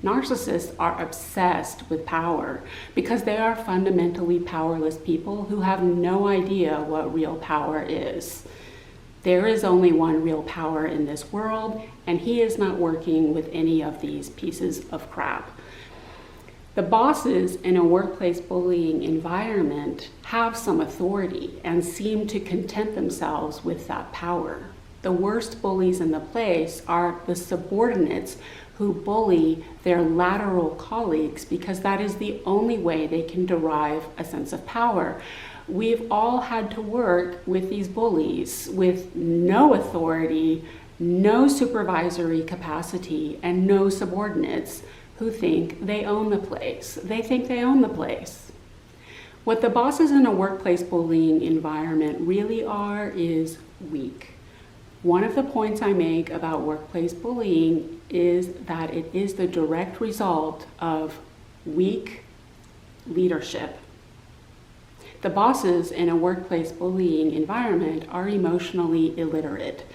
Narcissists are obsessed with power because they are fundamentally powerless people who have no idea what real power is. There is only one real power in this world, and he is not working with any of these pieces of crap. The bosses in a workplace bullying environment have some authority and seem to content themselves with that power. The worst bullies in the place are the subordinates who bully their lateral colleagues because that is the only way they can derive a sense of power. We've all had to work with these bullies with no authority, no supervisory capacity, and no subordinates who think they own the place. They think they own the place. What the bosses in a workplace bullying environment really are is weak. One of the points I make about workplace bullying is that it is the direct result of weak leadership. The bosses in a workplace bullying environment are emotionally illiterate.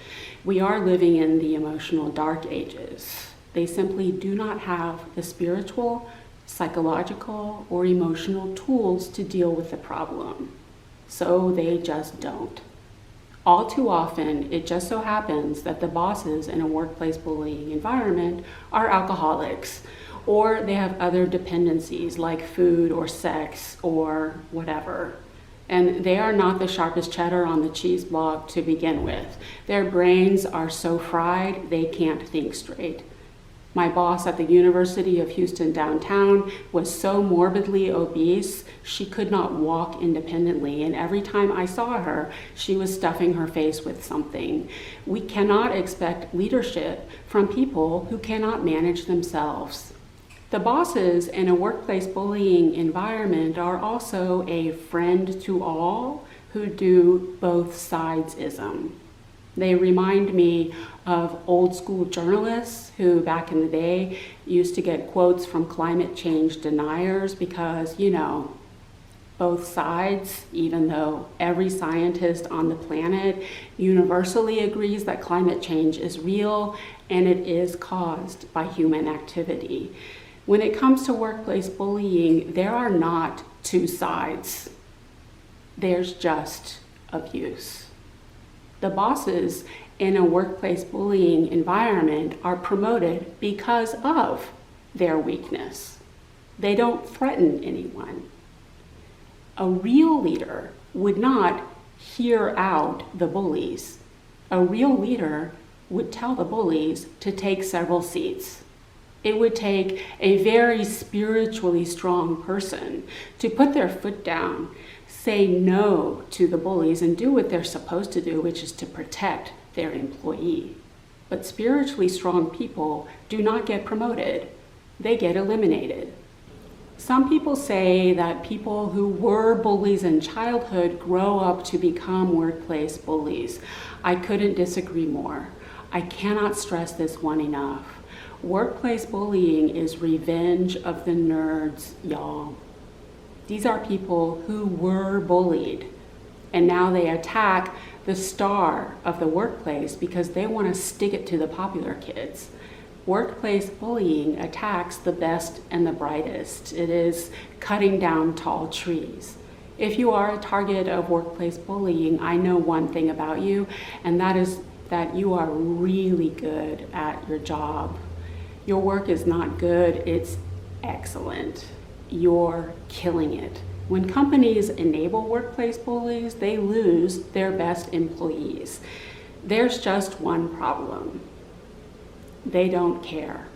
We are living in the emotional dark ages. They simply do not have the spiritual, psychological, or emotional tools to deal with the problem. So they just don't. All too often, it just so happens that the bosses in a workplace bullying environment are alcoholics, or they have other dependencies like food or sex or whatever. And they are not the sharpest cheddar on the cheese block to begin with. Their brains are so fried, they can't think straight. My boss at the University of Houston downtown was so morbidly obese, she could not walk independently. And every time I saw her, she was stuffing her face with something. We cannot expect leadership from people who cannot manage themselves. The bosses in a workplace bullying environment are also a friend to all who do both sides-ism. They remind me of old school journalists who back in the day used to get quotes from climate change deniers because, both sides, even though every scientist on the planet universally agrees that climate change is real and it is caused by human activity. When it comes to workplace bullying, there are not two sides. There's just abuse. The bosses in a workplace bullying environment are promoted because of their weakness. They don't threaten anyone. A real leader would not hear out the bullies. A real leader would tell the bullies to take several seats. It would take a very spiritually strong person to put their foot down, say no to the bullies, and do what they're supposed to do, which is to protect their employee. But spiritually strong people do not get promoted. They get eliminated. Some people say that people who were bullies in childhood grow up to become workplace bullies. I couldn't disagree more. I cannot stress this one enough. Workplace bullying is revenge of the nerds, y'all. These are people who were bullied, and now they attack the star of the workplace because they want to stick it to the popular kids. Workplace bullying attacks the best and the brightest. It is cutting down tall trees. If you are a target of workplace bullying, I know one thing about you, and that is that you are really good at your job. Your work is not good, it's excellent. You're killing it. When companies enable workplace bullies, they lose their best employees. There's just one problem. They don't care.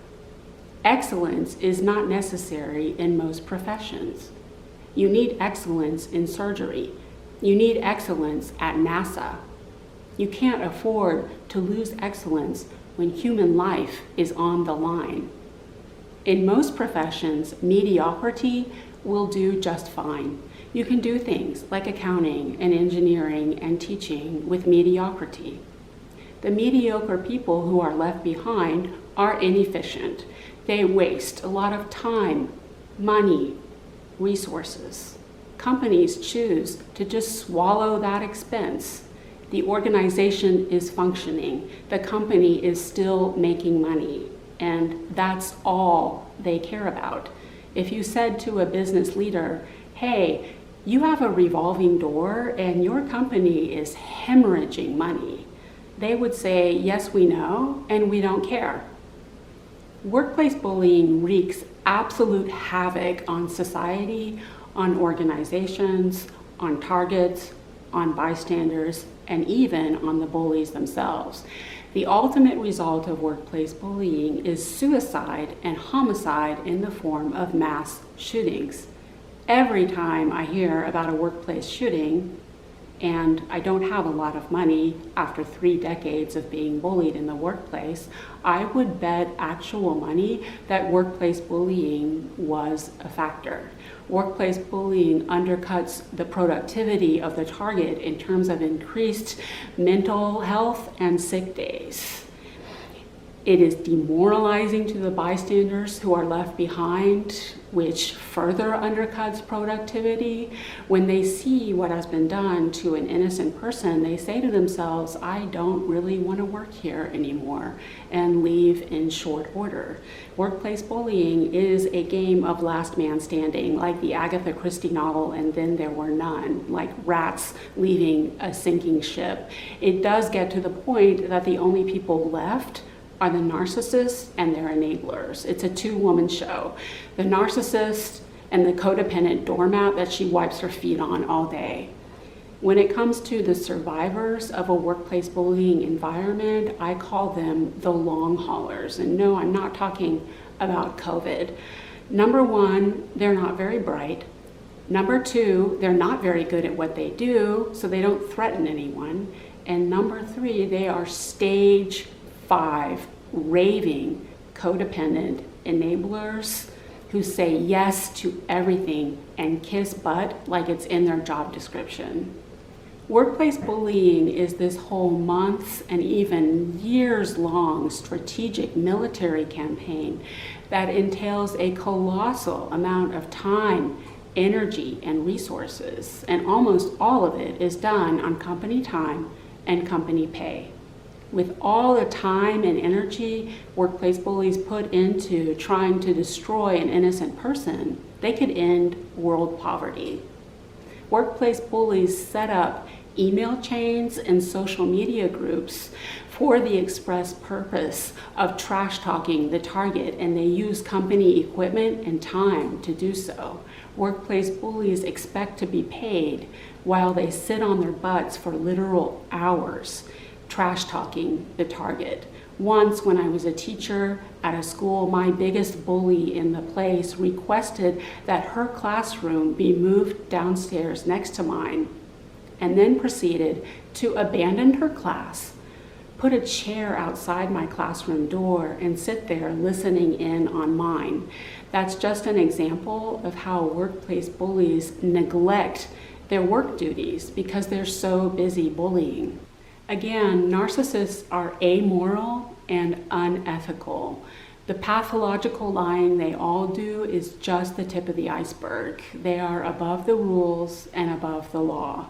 Excellence is not necessary in most professions. You need excellence in surgery. You need excellence at NASA. You can't afford to lose excellence when human life is on the line. In most professions, mediocrity will do just fine. You can do things like accounting and engineering and teaching with mediocrity. The mediocre people who are left behind are inefficient. They waste a lot of time, money, resources. Companies choose to just swallow that expense. The organization is functioning. The company is still making money, and that's all they care about. If you said to a business leader, hey, you have a revolving door and your company is hemorrhaging money, they would say, yes, we know, and we don't care. Workplace bullying wreaks absolute havoc on society, on organizations, on targets, on bystanders, and even on the bullies themselves. The ultimate result of workplace bullying is suicide and homicide in the form of mass shootings. Every time I hear about a workplace shooting, and I don't have a lot of money after 3 decades of being bullied in the workplace, I would bet actual money that workplace bullying was a factor. Workplace bullying undercuts the productivity of the target in terms of increased mental health and sick days. It is demoralizing to the bystanders who are left behind, which further undercuts productivity. When they see what has been done to an innocent person, they say to themselves, I don't really want to work here anymore, and leave in short order. Workplace bullying is a game of last man standing, like the Agatha Christie novel, And Then There Were None, like rats leaving a sinking ship. It does get to the point that the only people left are the narcissists and their enablers. It's a 2-woman show. The narcissist and the codependent doormat that she wipes her feet on all day. When it comes to the survivors of a workplace bullying environment, I call them the long haulers. And no, I'm not talking about COVID. Number 1, they're not very bright. Number 2, they're not very good at what they do, so they don't threaten anyone. And number 3, they are stage 5 raving codependent enablers who say yes to everything and kiss butt like it's in their job description. Workplace bullying is this whole months and even years long strategic military campaign that entails a colossal amount of time, energy, and resources, and almost all of it is done on company time and company pay. With all the time and energy workplace bullies put into trying to destroy an innocent person, they could end world poverty. Workplace bullies set up email chains and social media groups for the express purpose of trash talking the target, and they use company equipment and time to do so. Workplace bullies expect to be paid while they sit on their butts for literal hours trash talking the target. Once, when I was a teacher at a school, my biggest bully in the place requested that her classroom be moved downstairs next to mine, and then proceeded to abandon her class, put a chair outside my classroom door, and sit there listening in on mine. That's just an example of how workplace bullies neglect their work duties because they're so busy bullying. Again, narcissists are amoral and unethical. The pathological lying they all do is just the tip of the iceberg. They are above the rules and above the law.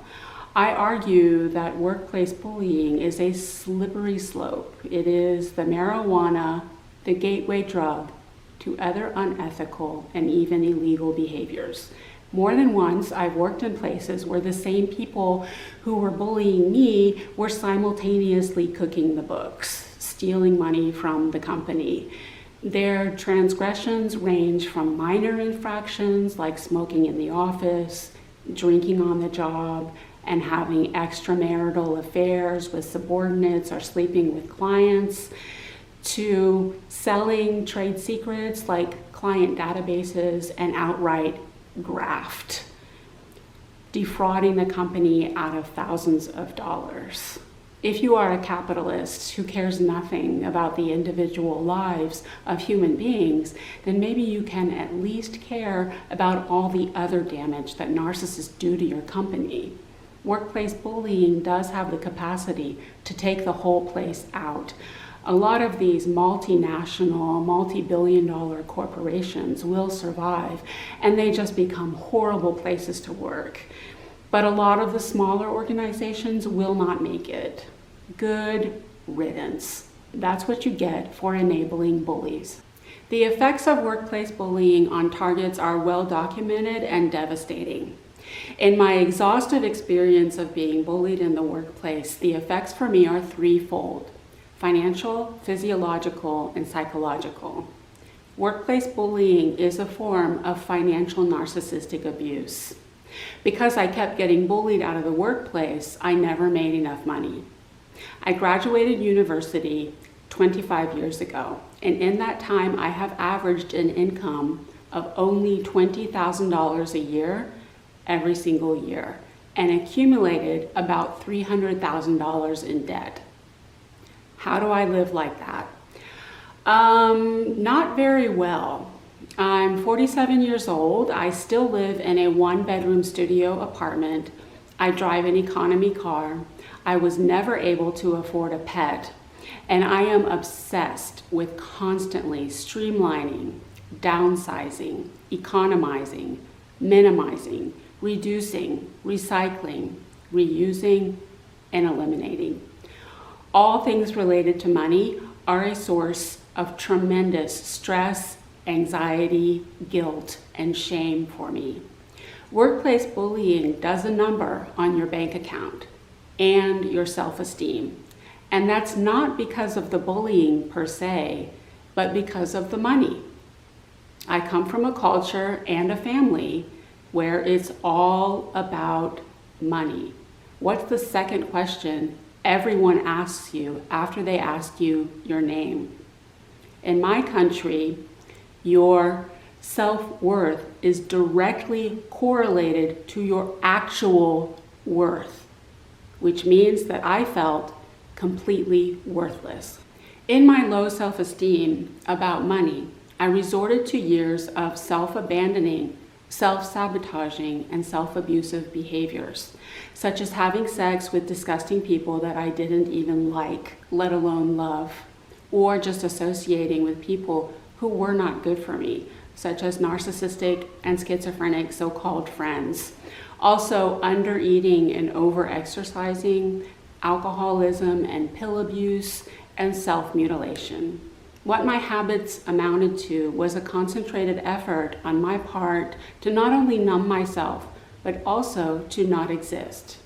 I argue that workplace bullying is a slippery slope. It is the marijuana, the gateway drug to other unethical and even illegal behaviors. More than once, I've worked in places where the same people who were bullying me were simultaneously cooking the books, stealing money from the company. Their transgressions range from minor infractions like smoking in the office, drinking on the job, and having extramarital affairs with subordinates or sleeping with clients, to selling trade secrets like client databases and outright graft, defrauding the company out of thousands of dollars. If you are a capitalist who cares nothing about the individual lives of human beings, then maybe you can at least care about all the other damage that narcissists do to your company. Workplace bullying does have the capacity to take the whole place out. A lot of these multinational, multi-billion-dollar corporations will survive, and they just become horrible places to work. But a lot of the smaller organizations will not make it. Good riddance. That's what you get for enabling bullies. The effects of workplace bullying on targets are well documented and devastating. In my exhaustive experience of being bullied in the workplace, the effects for me are threefold: financial, physiological, and psychological. Workplace bullying is a form of financial narcissistic abuse. Because I kept getting bullied out of the workplace, I never made enough money. I graduated university 25 years ago, and in that time I have averaged an income of only $20,000 a year every single year, and accumulated about $300,000 in debt. How do I live like that? Not very well. I'm 47 years old. I still live in a one-bedroom studio apartment. I drive an economy car. I was never able to afford a pet. And I am obsessed with constantly streamlining, downsizing, economizing, minimizing, reducing, recycling, reusing, and eliminating. All things related to money are a source of tremendous stress, anxiety, guilt, and shame for me. Workplace bullying does a number on your bank account and your self-esteem. And that's not because of the bullying per se, but because of the money. I come from a culture and a family where it's all about money. What's the second question everyone asks you after they ask you your name? In my country, your self-worth is directly correlated to your actual worth, which means that I felt completely worthless. In my low self-esteem about money, I resorted to years of self-abandoning, self-sabotaging, and self-abusive behaviors, such as having sex with disgusting people that I didn't even like, let alone love, or just associating with people who were not good for me, such as narcissistic and schizophrenic so-called friends. Also, under-eating and over-exercising, alcoholism and pill abuse, and self-mutilation. What my habits amounted to was a concentrated effort on my part to not only numb myself, but also to not exist.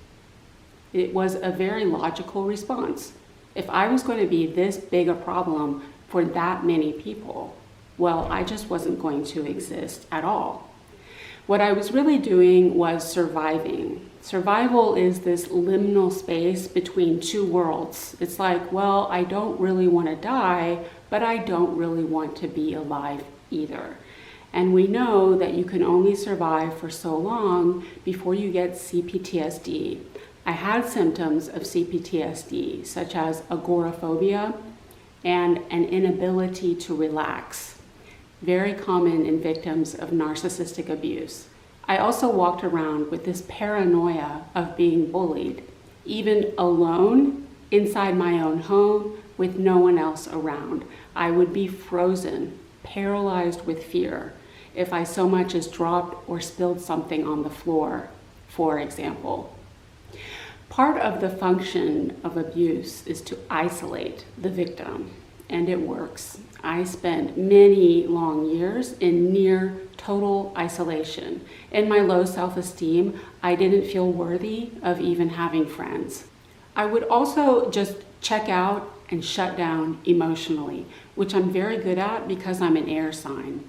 It was a very logical response. If I was going to be this big a problem for that many people, well, I just wasn't going to exist at all. What I was really doing was surviving. Survival is this liminal space between two worlds. It's like, well, I don't really want to die, but I don't really want to be alive either. And we know that you can only survive for so long before you get CPTSD. I had symptoms of CPTSD, such as agoraphobia and an inability to relax, very common in victims of narcissistic abuse. I also walked around with this paranoia of being bullied, even alone inside my own home with no one else around. I would be frozen, paralyzed with fear if I so much as dropped or spilled something on the floor, for example. Part of the function of abuse is to isolate the victim, and it works. I spent many long years in near total isolation. In my low self-esteem, I didn't feel worthy of even having friends. I would also just check out and shut down emotionally, which I'm very good at because I'm an air sign.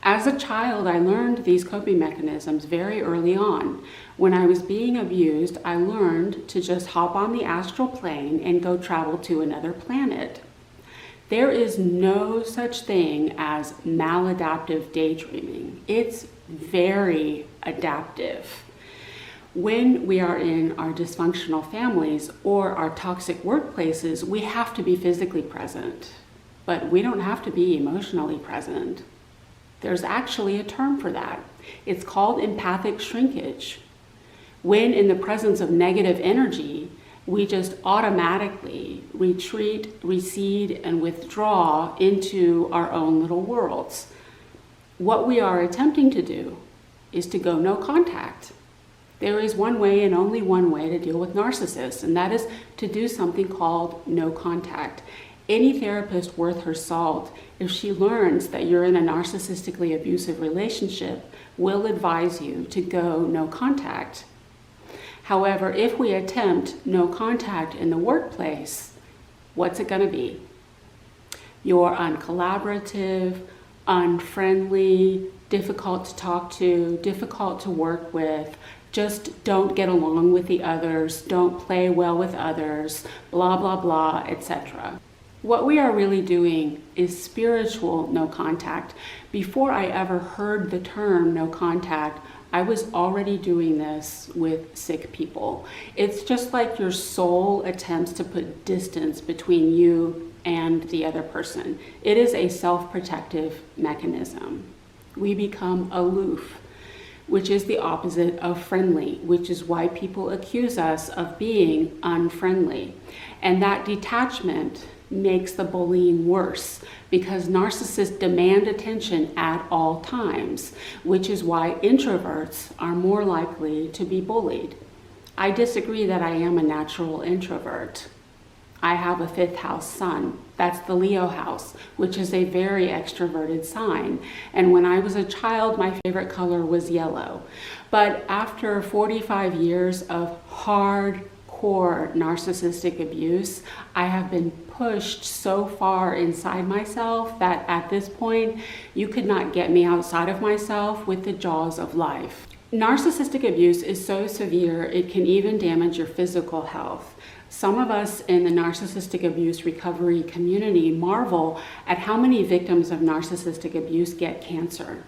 As a child, I learned these coping mechanisms very early on. When I was being abused, I learned to just hop on the astral plane and go travel to another planet. There is no such thing as maladaptive daydreaming. It's very adaptive. When we are in our dysfunctional families or our toxic workplaces, we have to be physically present, but we don't have to be emotionally present. There's actually a term for that. It's called empathic shrinkage. When in the presence of negative energy, we just automatically retreat, recede, and withdraw into our own little worlds. What we are attempting to do is to go no contact. There is one way and only one way to deal with narcissists, and that is to do something called no contact. Any therapist worth her salt, if she learns that you're in a narcissistically abusive relationship, will advise you to go no contact. However, if we attempt no contact in the workplace, what's it going to be? You're uncollaborative, unfriendly, difficult to talk to, difficult to work with, just don't get along with the others, don't play well with others, blah, blah, blah, etc. What we are really doing is spiritual no contact. Before I ever heard the term no contact, I was already doing this with sick people. It's just like your soul attempts to put distance between you and the other person. It is a self-protective mechanism. We become aloof, which is the opposite of friendly, which is why people accuse us of being unfriendly. And that detachment makes the bullying worse because narcissists demand attention at all times, which is why introverts are more likely to be bullied. I disagree that I am a natural introvert. I have a 5th house sun. That's the Leo house, which is a very extroverted sign. And when I was a child, my favorite color was yellow. But after 45 years of hardcore narcissistic abuse, I have been pushed so far inside myself that at this point, you could not get me outside of myself with the jaws of life. Narcissistic abuse is so severe, it can even damage your physical health. Some of us in the narcissistic abuse recovery community marvel at how many victims of narcissistic abuse get cancer.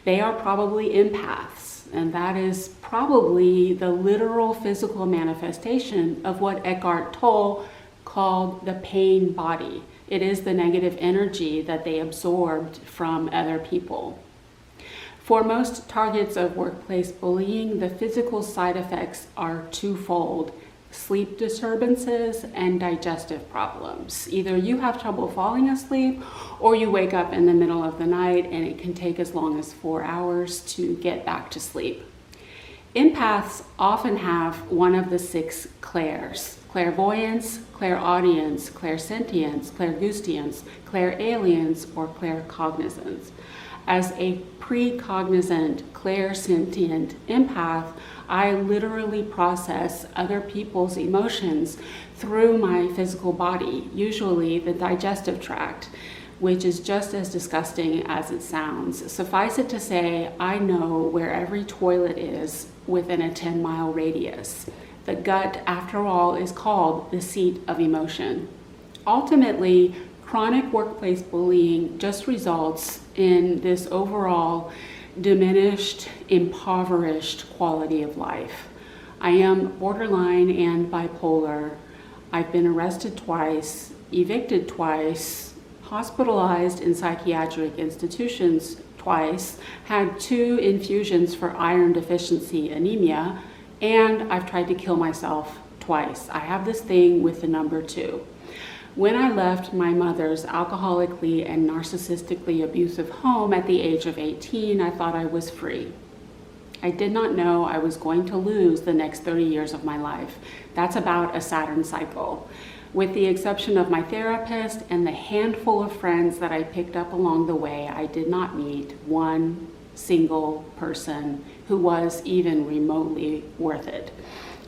They are probably empaths, and that is probably the literal physical manifestation of what Eckhart Tolle called the pain body. It is the negative energy that they absorbed from other people. For most targets of workplace bullying, the physical side effects are twofold: sleep disturbances and digestive problems. Either you have trouble falling asleep or you wake up in the middle of the night and it can take as long as 4 hours to get back to sleep. Empaths often have one of the 6 clairs: clairvoyance, clairaudience, clairsentience, clairgustance, clairalience, or claircognizance. As a precognizant, clairsentient empath, I literally process other people's emotions through my physical body, usually the digestive tract, which is just as disgusting as it sounds. Suffice it to say, I know where every toilet is within a 10-mile radius. The gut, after all, is called the seat of emotion. Ultimately, chronic workplace bullying just results in this overall diminished, impoverished quality of life. I am borderline and bipolar. I've been arrested twice, evicted twice, hospitalized in psychiatric institutions twice, had 2 infusions for iron deficiency anemia, and I've tried to kill myself twice. I have this thing with the number 2. When I left my mother's alcoholically and narcissistically abusive home at the age of 18, I thought I was free. I did not know I was going to lose the next 30 years of my life. That's about a Saturn cycle. With the exception of my therapist and the handful of friends that I picked up along the way, I did not meet one single person who was even remotely worth it.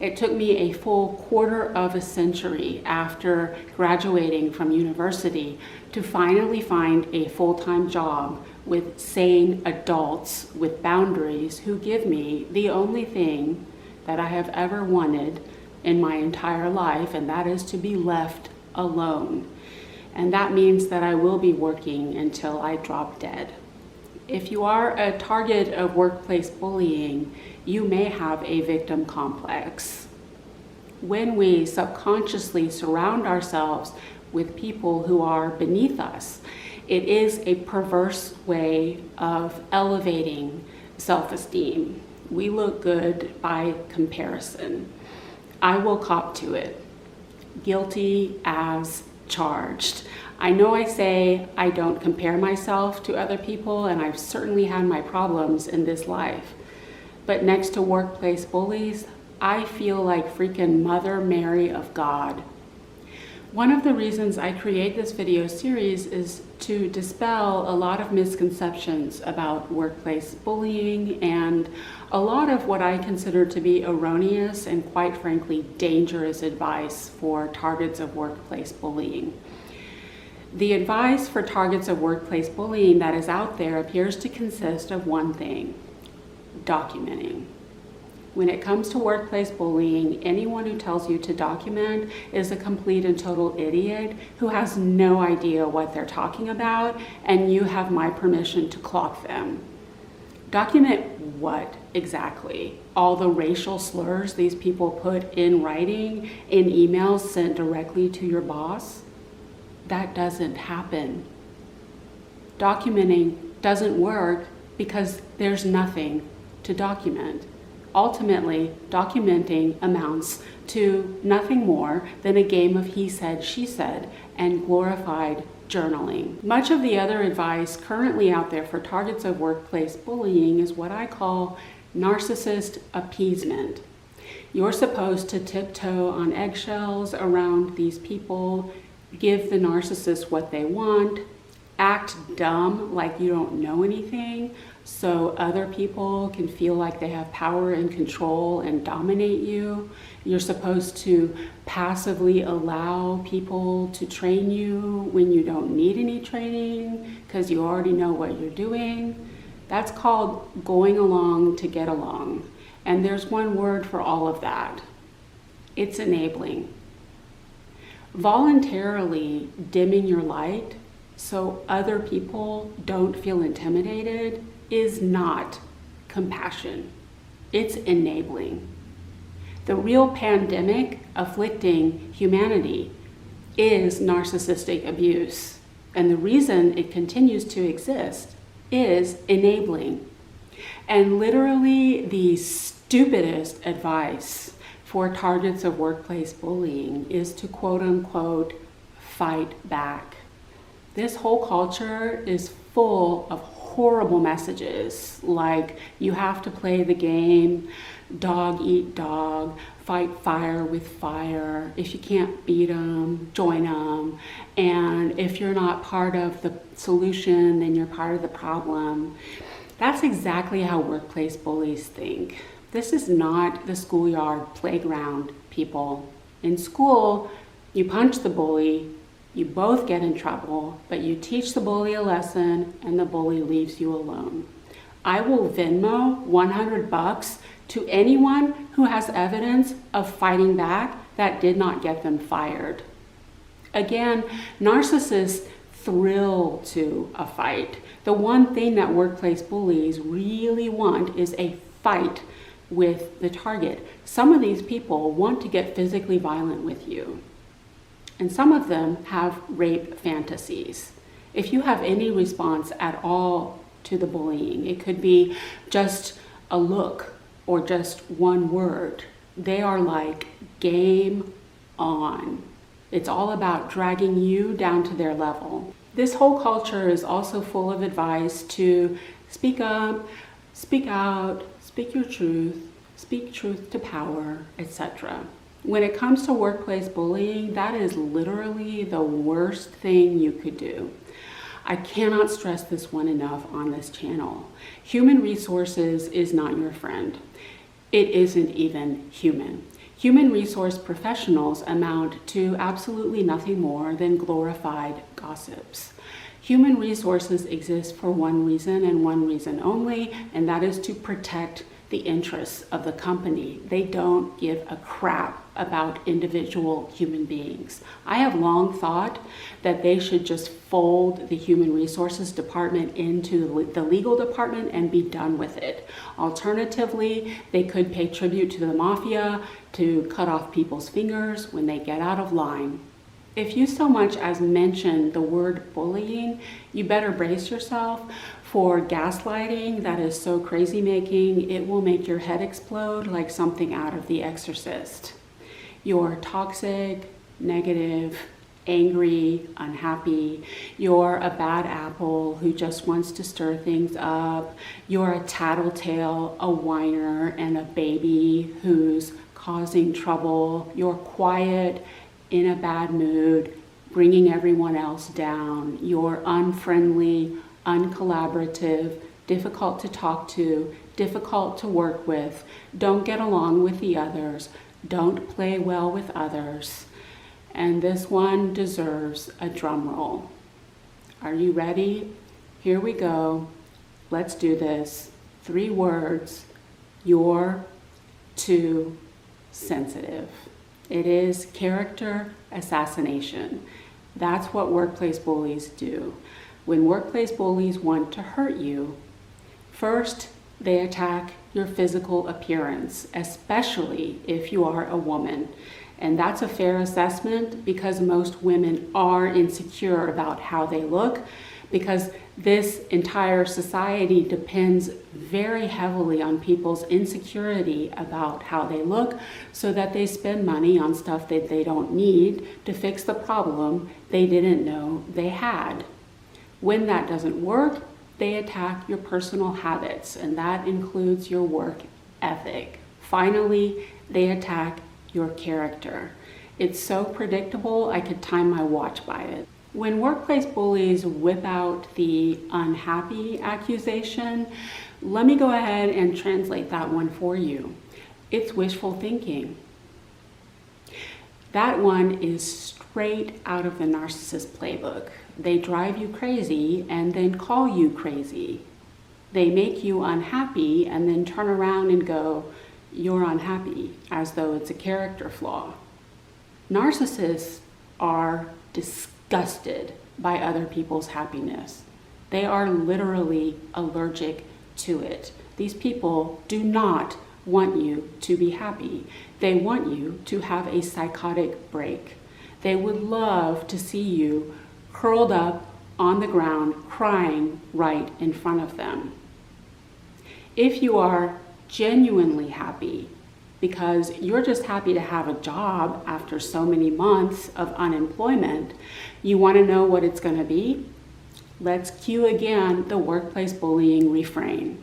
It took me a full quarter of a century after graduating from university to finally find a full-time job with sane adults with boundaries who give me the only thing that I have ever wanted in my entire life, and that is to be left alone. And that means that I will be working until I drop dead. If you are a target of workplace bullying, you may have a victim complex. When we subconsciously surround ourselves with people who are beneath us, it is a perverse way of elevating self-esteem. We look good by comparison. I will cop to it. Guilty as charged. I know I say I don't compare myself to other people, and I've certainly had my problems in this life. But next to workplace bullies, I feel like freaking Mother Mary of God. One of the reasons I create this video series is to dispel a lot of misconceptions about workplace bullying and a lot of what I consider to be erroneous and quite frankly dangerous advice for targets of workplace bullying. The advice for targets of workplace bullying that is out there appears to consist of one thing: documenting. When it comes to workplace bullying, anyone who tells you to document is a complete and total idiot who has no idea what they're talking about, and you have my permission to clock them. Document what exactly? All the racial slurs these people put in writing in emails sent directly to your boss? That doesn't happen. Documenting doesn't work because there's nothing to document. Ultimately, documenting amounts to nothing more than a game of he said, she said, and glorified journaling. Much of the other advice currently out there for targets of workplace bullying is what I call narcissist appeasement. You're supposed to tiptoe on eggshells around these people, give the narcissist what they want, act dumb like you don't know anything, so other people can feel like they have power and control and dominate you. You're supposed to passively allow people to train you when you don't need any training because you already know what you're doing. That's called going along to get along. And there's one word for all of that. It's enabling. Voluntarily dimming your light so other people don't feel intimidated is not compassion. It's enabling. The real pandemic afflicting humanity is narcissistic abuse. And the reason it continues to exist is enabling. And literally the stupidest advice for targets of workplace bullying is to quote unquote fight back. This whole culture is full of horrible messages like you have to play the game, dog eat dog, fight fire with fire. If you can't beat them, join them. And if you're not part of the solution, then you're part of the problem. That's exactly how workplace bullies think. This is not the schoolyard playground, people. In school, you punch the bully, you both get in trouble, but you teach the bully a lesson and the bully leaves you alone. I will Venmo $100 to anyone who has evidence of fighting back that did not get them fired. Again, narcissists thrill to a fight. The one thing that workplace bullies really want is a fight with the target. Some of these people want to get physically violent with you. And some of them have rape fantasies. If you have any response at all to the bullying, it could be just a look or just one word. They are like game on. It's all about dragging you down to their level. This whole culture is also full of advice to speak up, speak out, speak your truth, speak truth to power, etc. When it comes to workplace bullying, that is literally the worst thing you could do. I cannot stress this one enough on this channel. Human resources is not your friend. It isn't even human. Human resource professionals amount to absolutely nothing more than glorified gossips. Human resources exist for one reason and one reason only, and that is to protect the interests of the company. They don't give a crap about individual human beings. I have long thought that they should just fold the human resources department into the legal department and be done with it. Alternatively, they could pay tribute to the mafia to cut off people's fingers when they get out of line. If you so much as mention the word bullying, you better brace yourself for gaslighting that is so crazy making it will make your head explode like something out of The Exorcist. You're toxic, negative, angry, unhappy. You're a bad apple who just wants to stir things up. You're a tattletale, a whiner, and a baby who's causing trouble. You're quiet, in a bad mood, bringing everyone else down. You're unfriendly, uncollaborative, difficult to talk to, difficult to work with, don't get along with the others, don't play well with others. And this one deserves a drum roll. Are you ready? Here we go. Let's do this. 3 words. You're too sensitive. It is character assassination. That's what workplace bullies do. When workplace bullies want to hurt you, first they attack your physical appearance, especially if you are a woman. And that's a fair assessment because most women are insecure about how they look, because this entire society depends very heavily on people's insecurity about how they look, so that they spend money on stuff that they don't need to fix the problem they didn't know they had. When that doesn't work, they attack your personal habits, and that includes your work ethic. Finally, they attack your character. It's so predictable, I could time my watch by it. When workplace bullies whip out the unhappy accusation, let me go ahead and translate that one for you. It's wishful thinking. That one is straight out of the narcissist playbook. They drive you crazy and then call you crazy. They make you unhappy and then turn around and go, "You're unhappy," as though it's a character flaw. Narcissists are disgusted by other people's happiness. They are literally allergic to it. These people do not want you to be happy. They want you to have a psychotic break. They would love to see you curled up on the ground crying right in front of them. If you are genuinely happy because you're just happy to have a job after so many months of unemployment, you want to know what it's going to be? Let's cue again the workplace bullying refrain.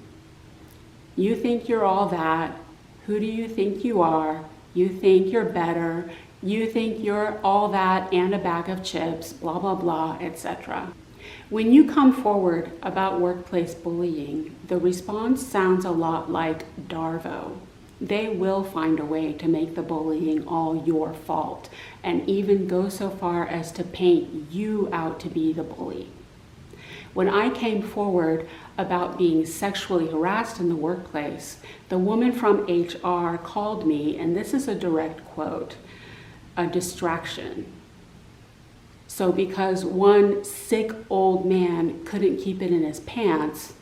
You think you're all that. Who do you think you are? You think you're better. You think you're all that and a bag of chips, blah, blah, blah, etc. When you come forward about workplace bullying, the response sounds a lot like Darvo. They will find a way to make the bullying all your fault and even go so far as to paint you out to be the bully. When I came forward about being sexually harassed in the workplace, the woman from HR called me, and this is a direct quote, a distraction. So because one sick old man couldn't keep it in his pants,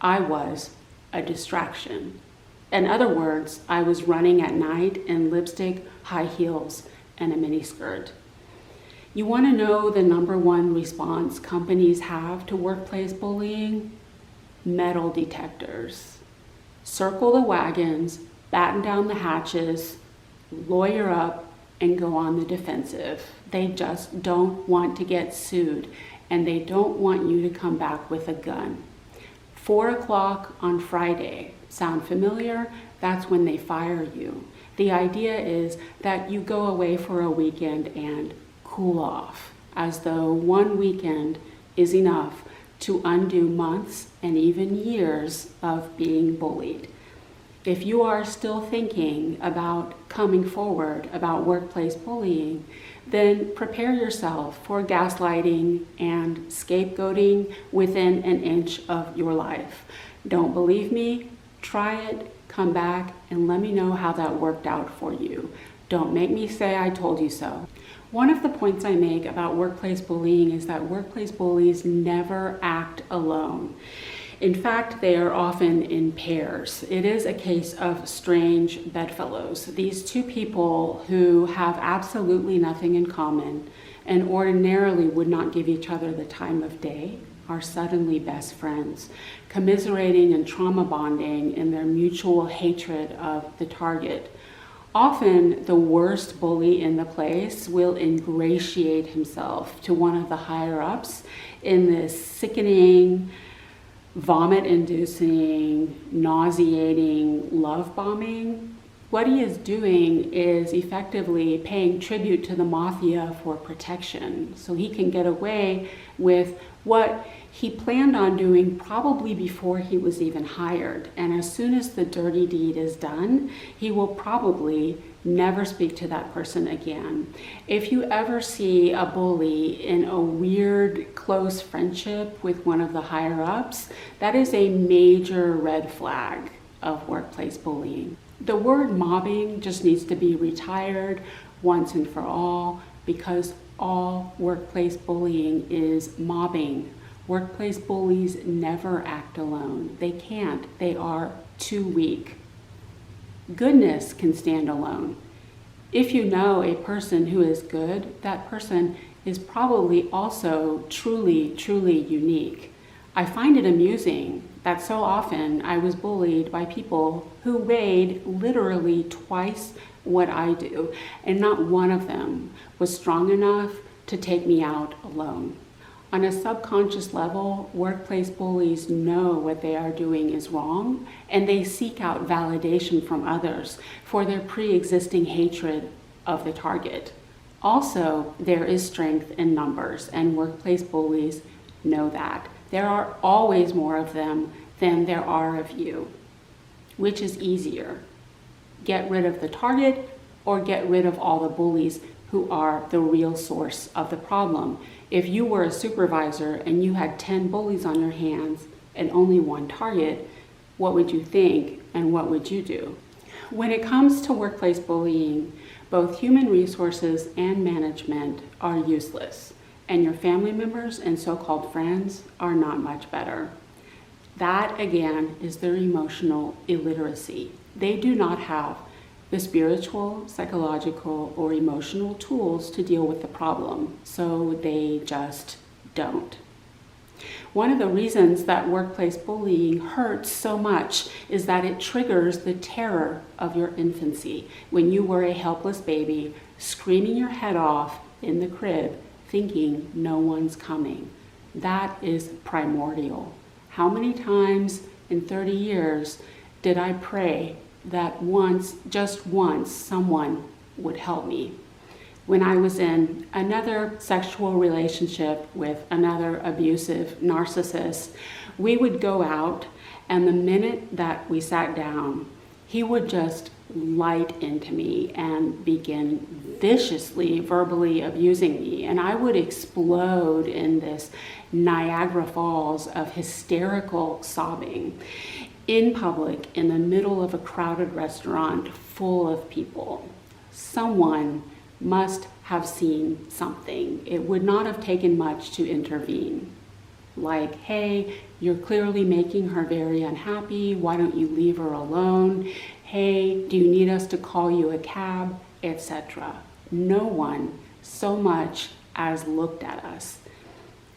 I was a distraction. In other words, I was running at night in lipstick, high heels, and a miniskirt. You want to know the number one response companies have to workplace bullying? Metal detectors. Circle the wagons, batten down the hatches, lawyer up, and go on the defensive. They just don't want to get sued, and they don't want you to come back with a gun. 4 o'clock on Friday. Sound familiar? That's when they fire you. The idea is that you go away for a weekend and cool off, as though one weekend is enough to undo months and even years of being bullied. If you are still thinking about coming forward about workplace bullying, then prepare yourself for gaslighting and scapegoating within an inch of your life. Don't believe me? Try it, come back, and let me know how that worked out for you. Don't make me say I told you so. One of the points I make about workplace bullying is that workplace bullies never act alone. In fact, they are often in pairs. It is a case of strange bedfellows. These two people who have absolutely nothing in common and ordinarily would not give each other the time of day are suddenly best friends, commiserating and trauma bonding in their mutual hatred of the target. Often, the worst bully in the place will ingratiate himself to one of the higher-ups in this sickening, vomit-inducing, nauseating love bombing. What he is doing is effectively paying tribute to the mafia for protection, so he can get away with what he planned on doing probably before he was even hired. And as soon as the dirty deed is done, he will probably never speak to that person again. If you ever see a bully in a weird close friendship with one of the higher ups, that is a major red flag of workplace bullying. The word mobbing just needs to be retired once and for all, because all workplace bullying is mobbing. Workplace bullies never act alone. They can't. They are too weak. Goodness can stand alone. If you know a person who is good, that person is probably also truly, truly unique. I find it amusing that so often I was bullied by people who weighed literally twice what I do, and not one of them was strong enough to take me out alone. On a subconscious level, workplace bullies know what they are doing is wrong, and they seek out validation from others for their pre-existing hatred of the target. Also, there is strength in numbers, and workplace bullies know that. There are always more of them than there are of you. Which is easier? Get rid of the target or get rid of all the bullies who are the real source of the problem? If you were a supervisor and you had 10 bullies on your hands and only one target, what would you think and what would you do? When it comes to workplace bullying, both human resources and management are useless, and your family members and so-called friends are not much better. That, again, is their emotional illiteracy. They do not have the spiritual, psychological, or emotional tools to deal with the problem, so they just don't. One of the reasons that workplace bullying hurts so much is that it triggers the terror of your infancy, when you were a helpless baby, screaming your head off in the crib, thinking no one's coming. That is primordial. How many times in 30 years did I pray that once, just once, someone would help me? When I was in another sexual relationship with another abusive narcissist, we would go out, and the minute that we sat down, he would just light into me and begin viciously verbally abusing me, and I would explode in this Niagara Falls of hysterical sobbing in public in the middle of a crowded restaurant full of people. Someone must have seen something. It would not have taken much to intervene. Like, hey, you're clearly making her very unhappy. Why don't you leave her alone? Hey, do you need us to call you a cab? Etc. No one so much as looked at us.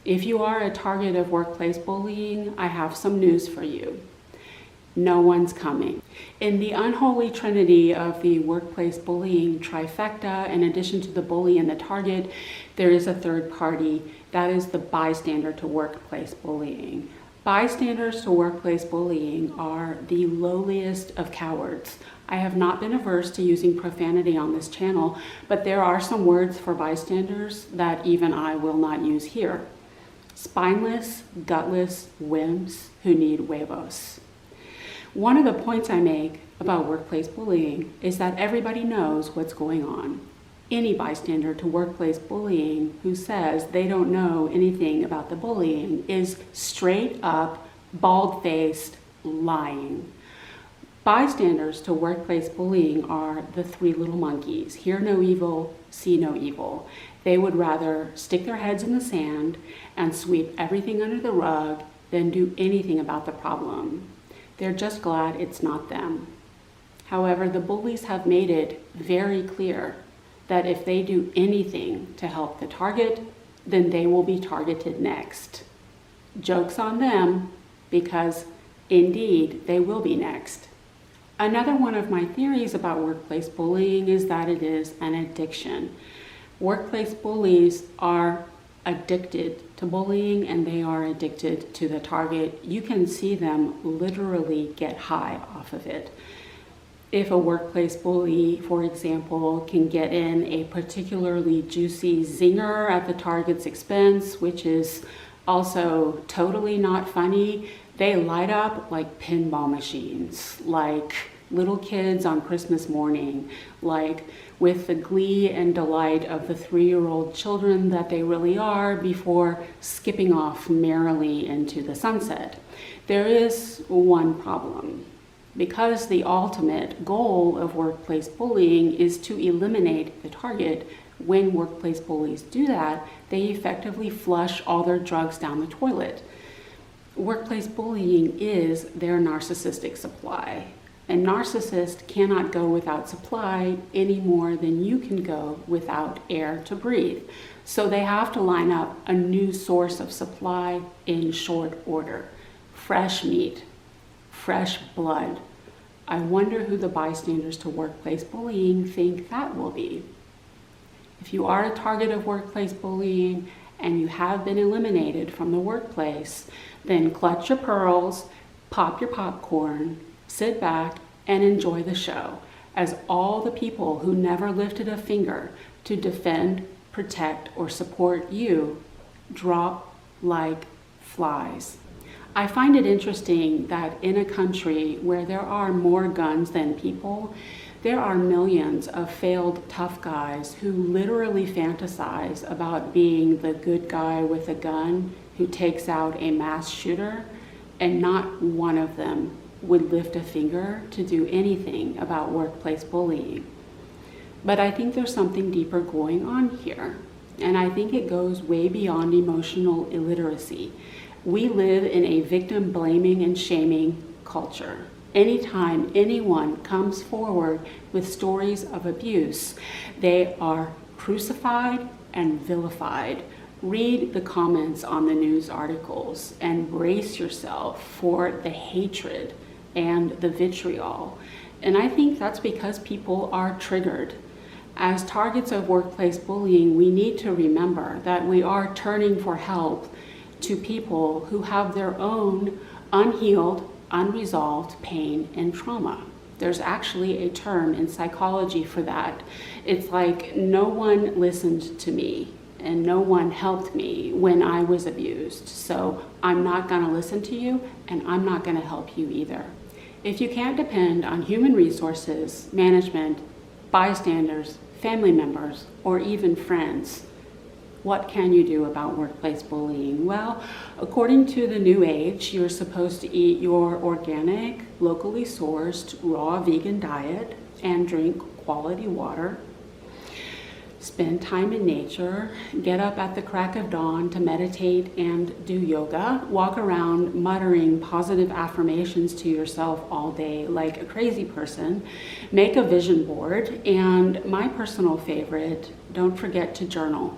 If you are a target of workplace bullying, I have some news for you. No one's coming. In the unholy trinity of the workplace bullying trifecta, in addition to the bully and the target, there is a third party. That is the bystander to workplace bullying. Bystanders to workplace bullying are the lowliest of cowards. I have not been averse to using profanity on this channel, but there are some words for bystanders that even I will not use here. Spineless, gutless wimps who need huevos. One of the points I make about workplace bullying is that everybody knows what's going on. Any bystander to workplace bullying who says they don't know anything about the bullying is straight up, bald-faced lying. Bystanders to workplace bullying are the three little monkeys. Hear no evil, see no evil. They would rather stick their heads in the sand and sweep everything under the rug than do anything about the problem. They're just glad it's not them. However, the bullies have made it very clear that if they do anything to help the target, then they will be targeted next. Joke's on them, because indeed they will be next. Another one of my theories about workplace bullying is that it is an addiction. Workplace bullies are addicted to bullying, and they are addicted to the target. You can see them literally get high off of it. If a workplace bully, for example, can get in a particularly juicy zinger at the target's expense, which is also totally not funny, they light up like pinball machines, like little kids on Christmas morning, like with the glee and delight of the 3-year-old children that they really are before skipping off merrily into the sunset. There is one problem. Because the ultimate goal of workplace bullying is to eliminate the target, when workplace bullies do that, they effectively flush all their drugs down the toilet. Workplace bullying is their narcissistic supply. A narcissist cannot go without supply any more than you can go without air to breathe. So they have to line up a new source of supply in short order. Fresh meat, fresh blood. I wonder who the bystanders to workplace bullying think that will be. If you are a target of workplace bullying and you have been eliminated from the workplace, then clutch your pearls, pop your popcorn, sit back, and enjoy the show, as all the people who never lifted a finger to defend, protect, or support you drop like flies. I find it interesting that in a country where there are more guns than people, there are millions of failed tough guys who literally fantasize about being the good guy with a gun who takes out a mass shooter, and not one of them would lift a finger to do anything about workplace bullying. But I think there's something deeper going on here, and I think it goes way beyond emotional illiteracy. We live in a victim blaming and shaming culture. Anytime anyone comes forward with stories of abuse, they are crucified and vilified. Read the comments on the news articles and brace yourself for the hatred and the vitriol. And I think that's because people are triggered. As targets of workplace bullying, we need to remember that we are turning for help to people who have their own unhealed, unresolved pain and trauma. There's actually a term in psychology for that. It's like, no one listened to me and no one helped me when I was abused. So I'm not gonna listen to you, and I'm not gonna help you either. If you can't depend on human resources, management, bystanders, family members, or even friends, what can you do about workplace bullying? Well, according to the New Age, you're supposed to eat your organic, locally sourced, raw vegan diet and drink quality water. Spend time in nature, get up at the crack of dawn to meditate and do yoga, walk around muttering positive affirmations to yourself all day like a crazy person, make a vision board, and my personal favorite, don't forget to journal.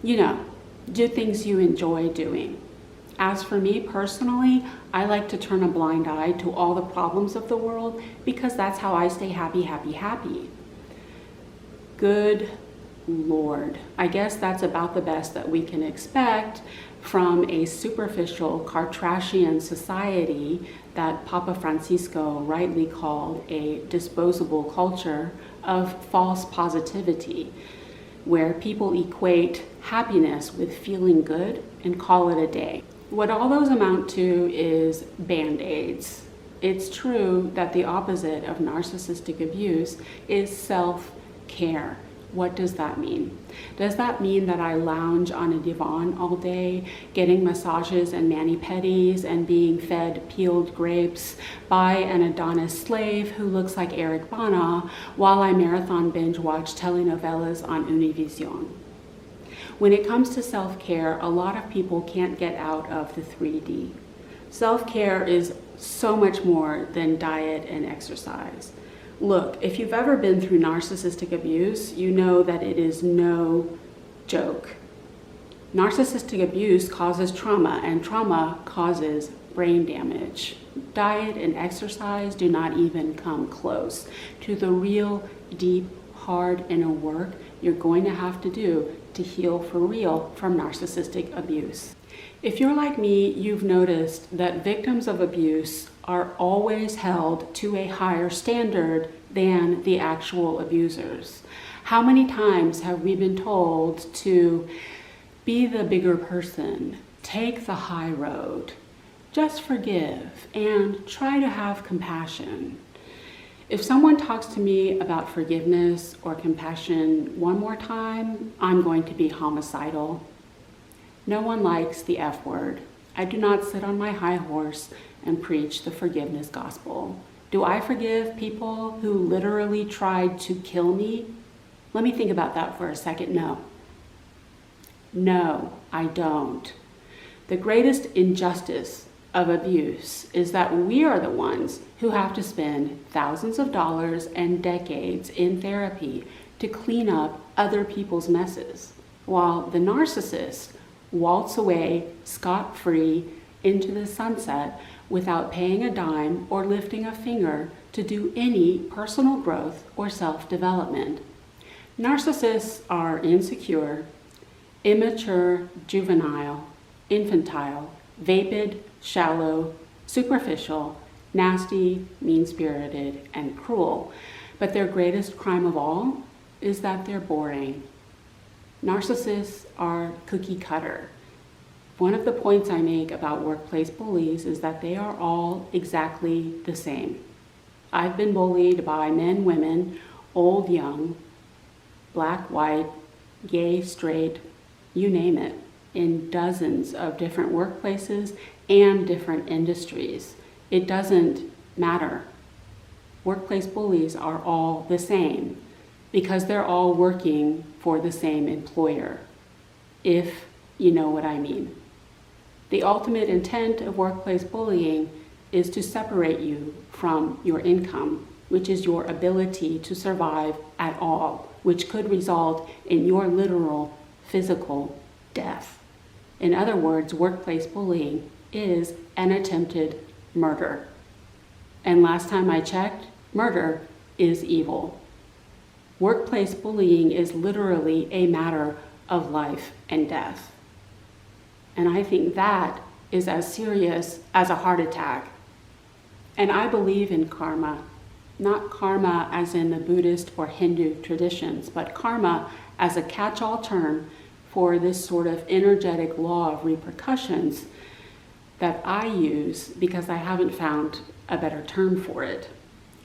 You know, do things you enjoy doing. As for me personally, I like to turn a blind eye to all the problems of the world because that's how I stay happy, happy, happy. Good Lord. I guess that's about the best that we can expect from a superficial Cartrashian society that Papa Francisco rightly called a disposable culture of false positivity, where people equate happiness with feeling good and call it a day. What all those amount to is Band-Aids. It's true that the opposite of narcissistic abuse is self-care. What does that mean? Does that mean that I lounge on a divan all day, getting massages and mani-pedis and being fed peeled grapes by an Adonis slave who looks like Eric Bana while I marathon binge watch telenovelas on Univision? When it comes to self-care, a lot of people can't get out of the 3D. Self-care is so much more than diet and exercise. Look, if you've ever been through narcissistic abuse, you know that it is no joke. Narcissistic abuse causes trauma, and trauma causes brain damage. Diet and exercise do not even come close to the real, deep, hard inner work you're going to have to do to heal for real from narcissistic abuse. If you're like me, you've noticed that victims of abuse are always held to a higher standard than the actual abusers. How many times have we been told to be the bigger person, take the high road, just forgive, and try to have compassion? If someone talks to me about forgiveness or compassion one more time, I'm going to be homicidal. No one likes the F word. I do not sit on my high horse and preach the forgiveness gospel. Do I forgive people who literally tried to kill me? Let me think about that for a second. No, I don't. The greatest injustice of abuse is that we are the ones who have to spend thousands of dollars and decades in therapy to clean up other people's messes, while the narcissist waltz away scot-free into the sunset without paying a dime or lifting a finger to do any personal growth or self-development. Narcissists are insecure, immature, juvenile, infantile, vapid, shallow, superficial, nasty, mean-spirited, and cruel. But their greatest crime of all is that they're boring. Narcissists are cookie cutter. One of the points I make about workplace bullies is that they are all exactly the same. I've been bullied by men, women, old, young, black, white, gay, straight, you name it, in dozens of different workplaces and different industries. It doesn't matter. Workplace bullies are all the same because they're all working for the same employer, if you know what I mean. The ultimate intent of workplace bullying is to separate you from your income, which is your ability to survive at all, which could result in your literal physical death. In other words, workplace bullying is an attempted murder. And last time I checked, murder is evil. Workplace bullying is literally a matter of life and death. And I think that is as serious as a heart attack. And I believe in karma, not karma as in the Buddhist or Hindu traditions, but karma as a catch-all term for this sort of energetic law of repercussions that I use because I haven't found a better term for it.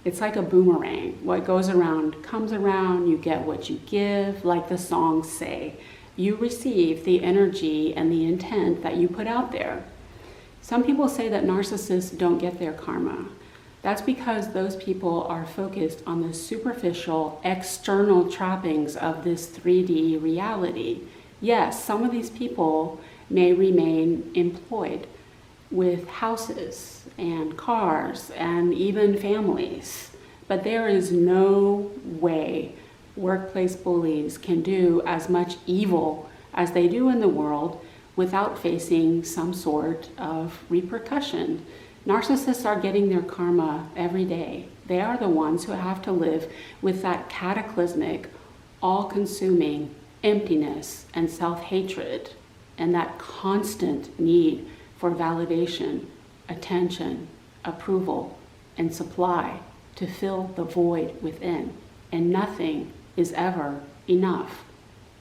It's like a boomerang. What goes around comes around. You get what you give, like the songs say. You receive the energy and the intent that you put out there. Some people say that narcissists don't get their karma. That's because those people are focused on the superficial, external trappings of this 3D reality. Yes, some of these people may remain employed with houses and cars and even families, but there is no way workplace bullies can do as much evil as they do in the world without facing some sort of repercussion. Narcissists are getting their karma every day. They are the ones who have to live with that cataclysmic, all-consuming emptiness and self-hatred. and that constant need for validation, attention, approval, and supply to fill the void within, and nothing is ever enough.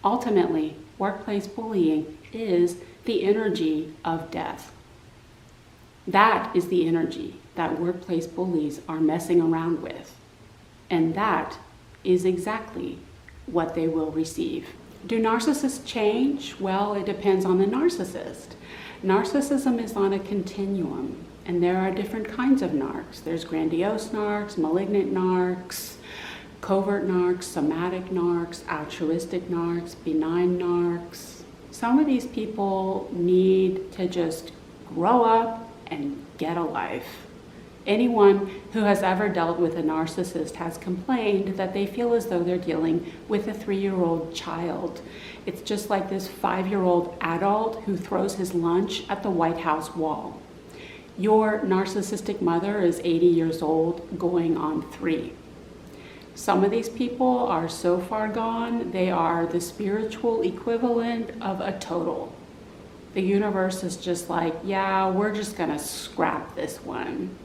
Ultimately, workplace bullying is the energy of death. That is the energy that workplace bullies are messing around with, and that is exactly what they will receive. Do narcissists change? Well, it depends on the narcissist. Narcissism is on a continuum, and there are different kinds of narcs. There's grandiose narcs, malignant narcs, covert narcs, somatic narcs, altruistic narcs, benign narcs. Some of these people need to just grow up and get a life. Anyone who has ever dealt with a narcissist has complained that they feel as though they're dealing with a 3-year-old child. It's just like this 5-year-old adult who throws his lunch at the White House wall. Your narcissistic mother is 80 years old, going on 3. Some of these people are so far gone, they are the spiritual equivalent of a total. The universe is just like, yeah, we're just gonna scrap this one.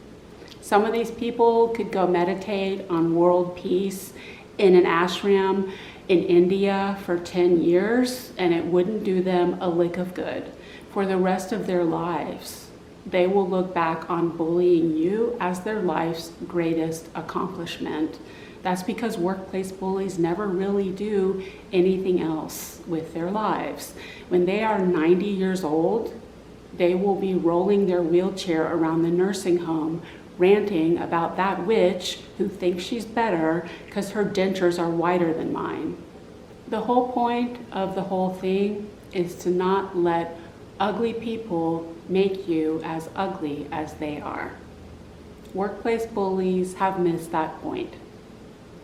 Some of these people could go meditate on world peace in an ashram in India for 10 years, and it wouldn't do them a lick of good. For the rest of their lives, they will look back on bullying you as their life's greatest accomplishment. That's because workplace bullies never really do anything else with their lives. When they are 90 years old, they will be rolling their wheelchair around the nursing home, ranting about that witch who thinks she's better because her dentures are whiter than mine. The whole point of the whole thing is to not let ugly people make you as ugly as they are. Workplace bullies have missed that point.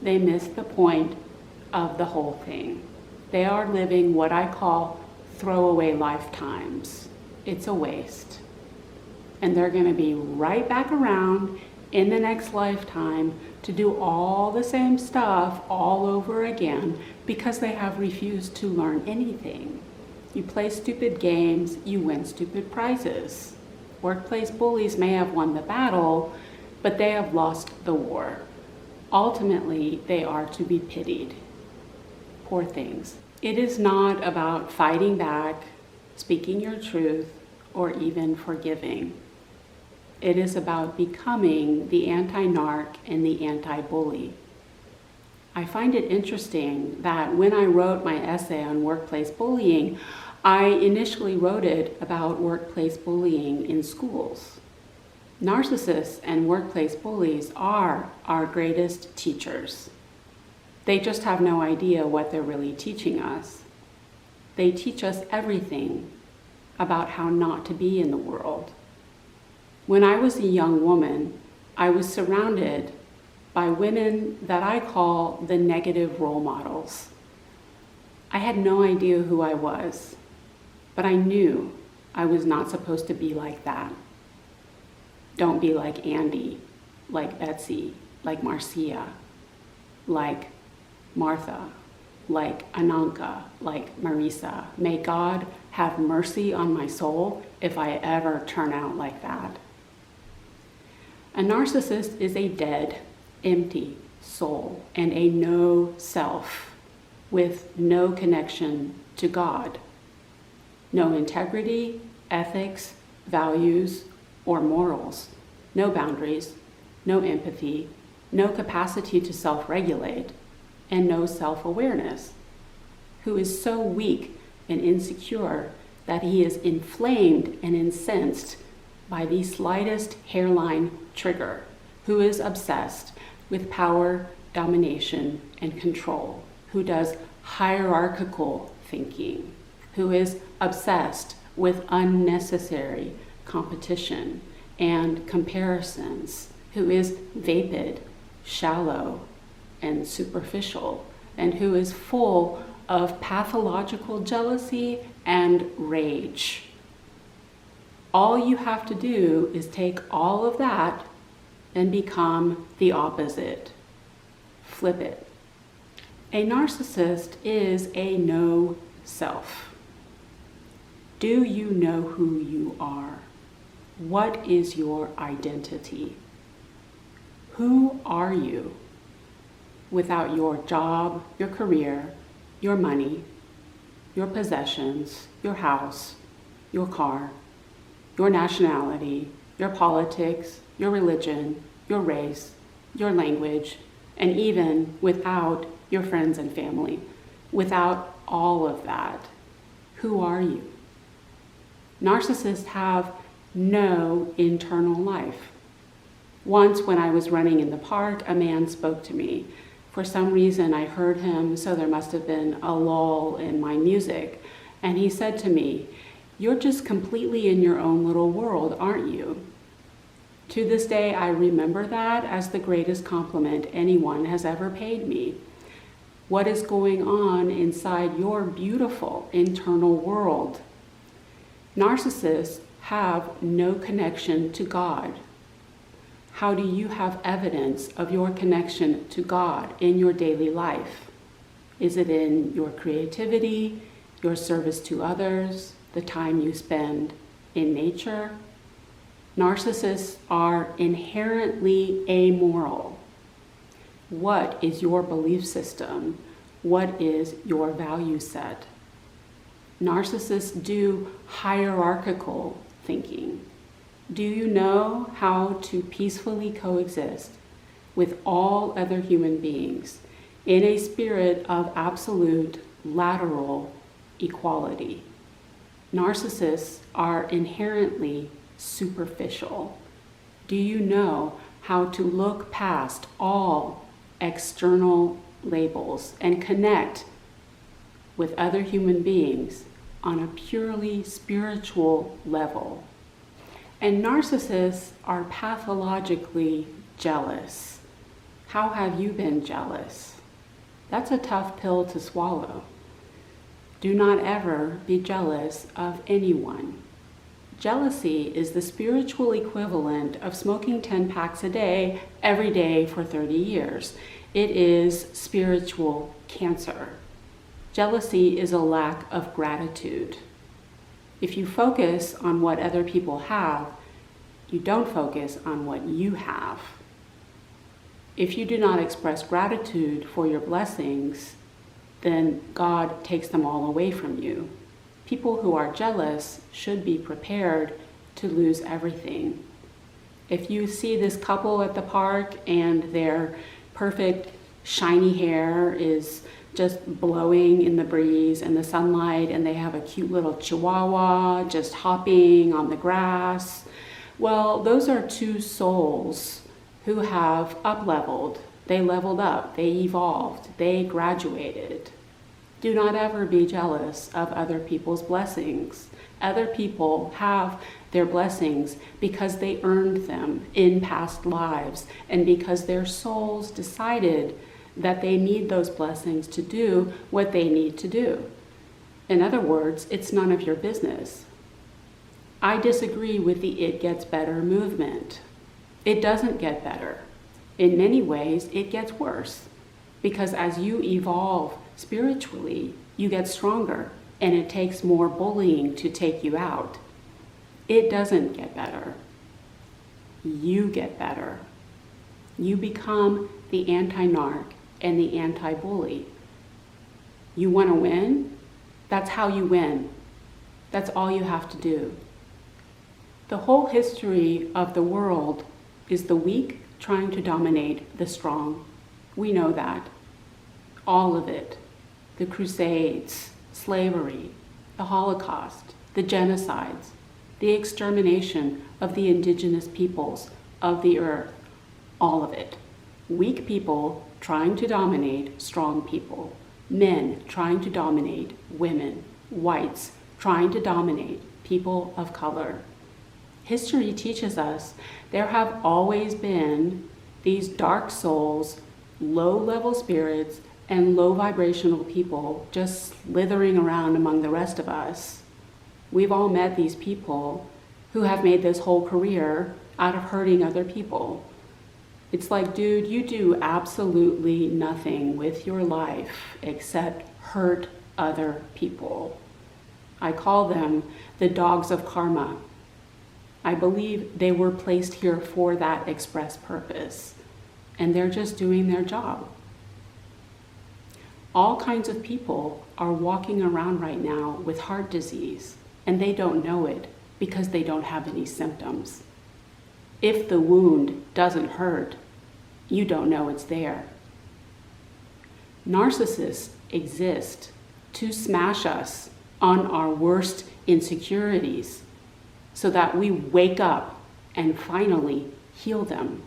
They missed the point of the whole thing. They are living what I call throwaway lifetimes. It's a waste. And they're going to be right back around in the next lifetime to do all the same stuff all over again because they have refused to learn anything. You play stupid games, you win stupid prizes. Workplace bullies may have won the battle, but they have lost the war. Ultimately, they are to be pitied. Poor things. It is not about fighting back, speaking your truth, or even forgiving. It is about becoming the anti-narc and the anti-bully. I find it interesting that when I wrote my essay on workplace bullying, I initially wrote it about workplace bullying in schools. Narcissists and workplace bullies are our greatest teachers. They just have no idea what they're really teaching us. They teach us everything about how not to be in the world. When I was a young woman, I was surrounded by women that I call the negative role models. I had no idea who I was, but I knew I was not supposed to be like that. Don't be like Andy, like Betsy, like Marcia, like Martha, like Ananka, like Marisa. May God have mercy on my soul if I ever turn out like that. A narcissist is a dead, empty soul and a no self with no connection to God. No integrity, ethics, values, or morals. No boundaries, no empathy, no capacity to self-regulate, and no self-awareness. Who is so weak and insecure that he is inflamed and incensed by the slightest hairline trigger, who is obsessed with power, domination, and control, who does hierarchical thinking, who is obsessed with unnecessary competition and comparisons, who is vapid, shallow, and superficial, and who is full of pathological jealousy and rage. All you have to do is take all of that and become the opposite. Flip it. A narcissist is a no self. Do you know who you are? What is your identity? Who are you without your job, your career, your money, your possessions, your house, your car, your nationality, your politics, your religion, your race, your language, and even without your friends and family? Without all of that, who are you? Narcissists have no internal life. Once when I was running in the park, a man spoke to me. For some reason I heard him, so there must have been a lull in my music. And he said to me, "You're just completely in your own little world, aren't you?" To this day, I remember that as the greatest compliment anyone has ever paid me. What is going on inside your beautiful internal world? Narcissists have no connection to God. How do you have evidence of your connection to God in your daily life? Is it in your creativity, your service to others, the time you spend in nature? Narcissists are inherently amoral. What is your belief system? What is your value set? Narcissists do hierarchical thinking. Do you know how to peacefully coexist with all other human beings in a spirit of absolute lateral equality? Narcissists are inherently superficial. Do you know how to look past all external labels and connect with other human beings on a purely spiritual level? And narcissists are pathologically jealous. How have you been jealous? That's a tough pill to swallow. Do not ever be jealous of anyone. Jealousy is the spiritual equivalent of smoking 10 packs a day, every day for 30 years. It is spiritual cancer. Jealousy is a lack of gratitude. If you focus on what other people have, you don't focus on what you have. If you do not express gratitude for your blessings, then God takes them all away from you. People who are jealous should be prepared to lose everything. If you see this couple at the park and their perfect shiny hair is just blowing in the breeze and the sunlight, and they have a cute little chihuahua just hopping on the grass, well, those are two souls who have up-leveled. They leveled up, they evolved, they graduated. Do not ever be jealous of other people's blessings. Other people have their blessings because they earned them in past lives and because their souls decided that they need those blessings to do what they need to do. In other words, it's none of your business. I disagree with the "it gets better" movement. It doesn't get better. In many ways, it gets worse. Because as you evolve spiritually, you get stronger, and it takes more bullying to take you out. It doesn't get better. You get better. You become the anti-narc and the anti-bully. You want to win? That's how you win. That's all you have to do. The whole history of the world is the weak trying to dominate the strong. We know that. All of it. The Crusades, slavery, the Holocaust, the genocides, the extermination of the indigenous peoples of the earth. All of it. Weak people trying to dominate strong people. Men trying to dominate women. Whites trying to dominate people of color. History teaches us there have always been these dark souls, low-level spirits, and low vibrational people just slithering around among the rest of us. We've all met these people who have made this whole career out of hurting other people. It's like, dude, you do absolutely nothing with your life except hurt other people. I call them the dogs of karma. I believe they were placed here for that express purpose, and they're just doing their job. All kinds of people are walking around right now with heart disease, and they don't know it because they don't have any symptoms. If the wound doesn't hurt, you don't know it's there. Narcissists exist to smash us on our worst insecurities so that we wake up and finally heal them.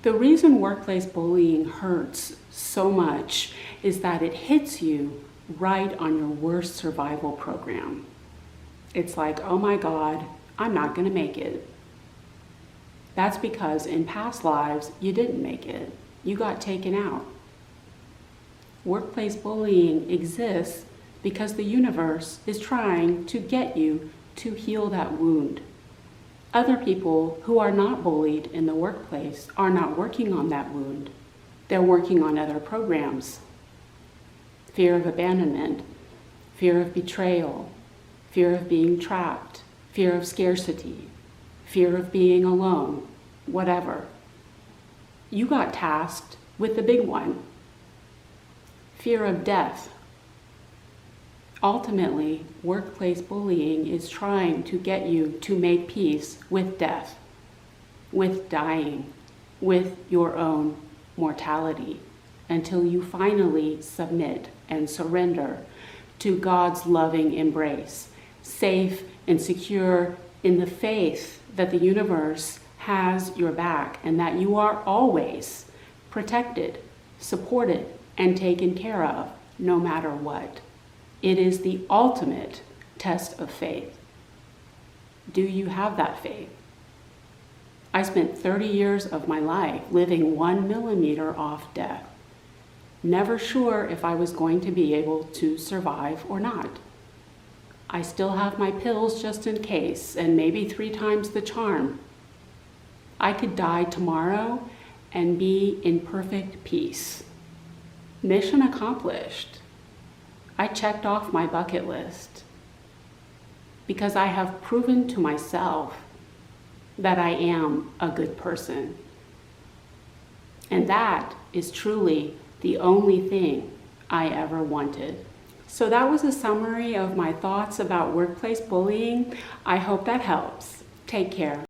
The reason workplace bullying hurts so much is that it hits you right on your worst survival program. It's like, oh my God, I'm not going to make it. That's because in past lives, you didn't make it. You got taken out. Workplace bullying exists because the universe is trying to get you to heal that wound. Other people who are not bullied in the workplace are not working on that wound. They're working on other programs. Fear of abandonment, fear of betrayal, fear of being trapped, fear of scarcity, fear of being alone, whatever. You got tasked with the big one. Fear of death. Ultimately, workplace bullying is trying to get you to make peace with death, with dying, with your own mortality, until you finally submit and surrender to God's loving embrace, safe and secure in the faith that the universe has your back and that you are always protected, supported, and taken care of, no matter what. It is the ultimate test of faith. Do you have that faith? I spent 30 years of my life living 1 millimeter off death, never sure if I was going to be able to survive or not. I still have my pills just in case, and maybe 3 times the charm. I could die tomorrow and be in perfect peace. Mission accomplished. I checked off my bucket list because I have proven to myself that I am a good person. And that is truly the only thing I ever wanted. So that was a summary of my thoughts about workplace bullying. I hope that helps. Take care.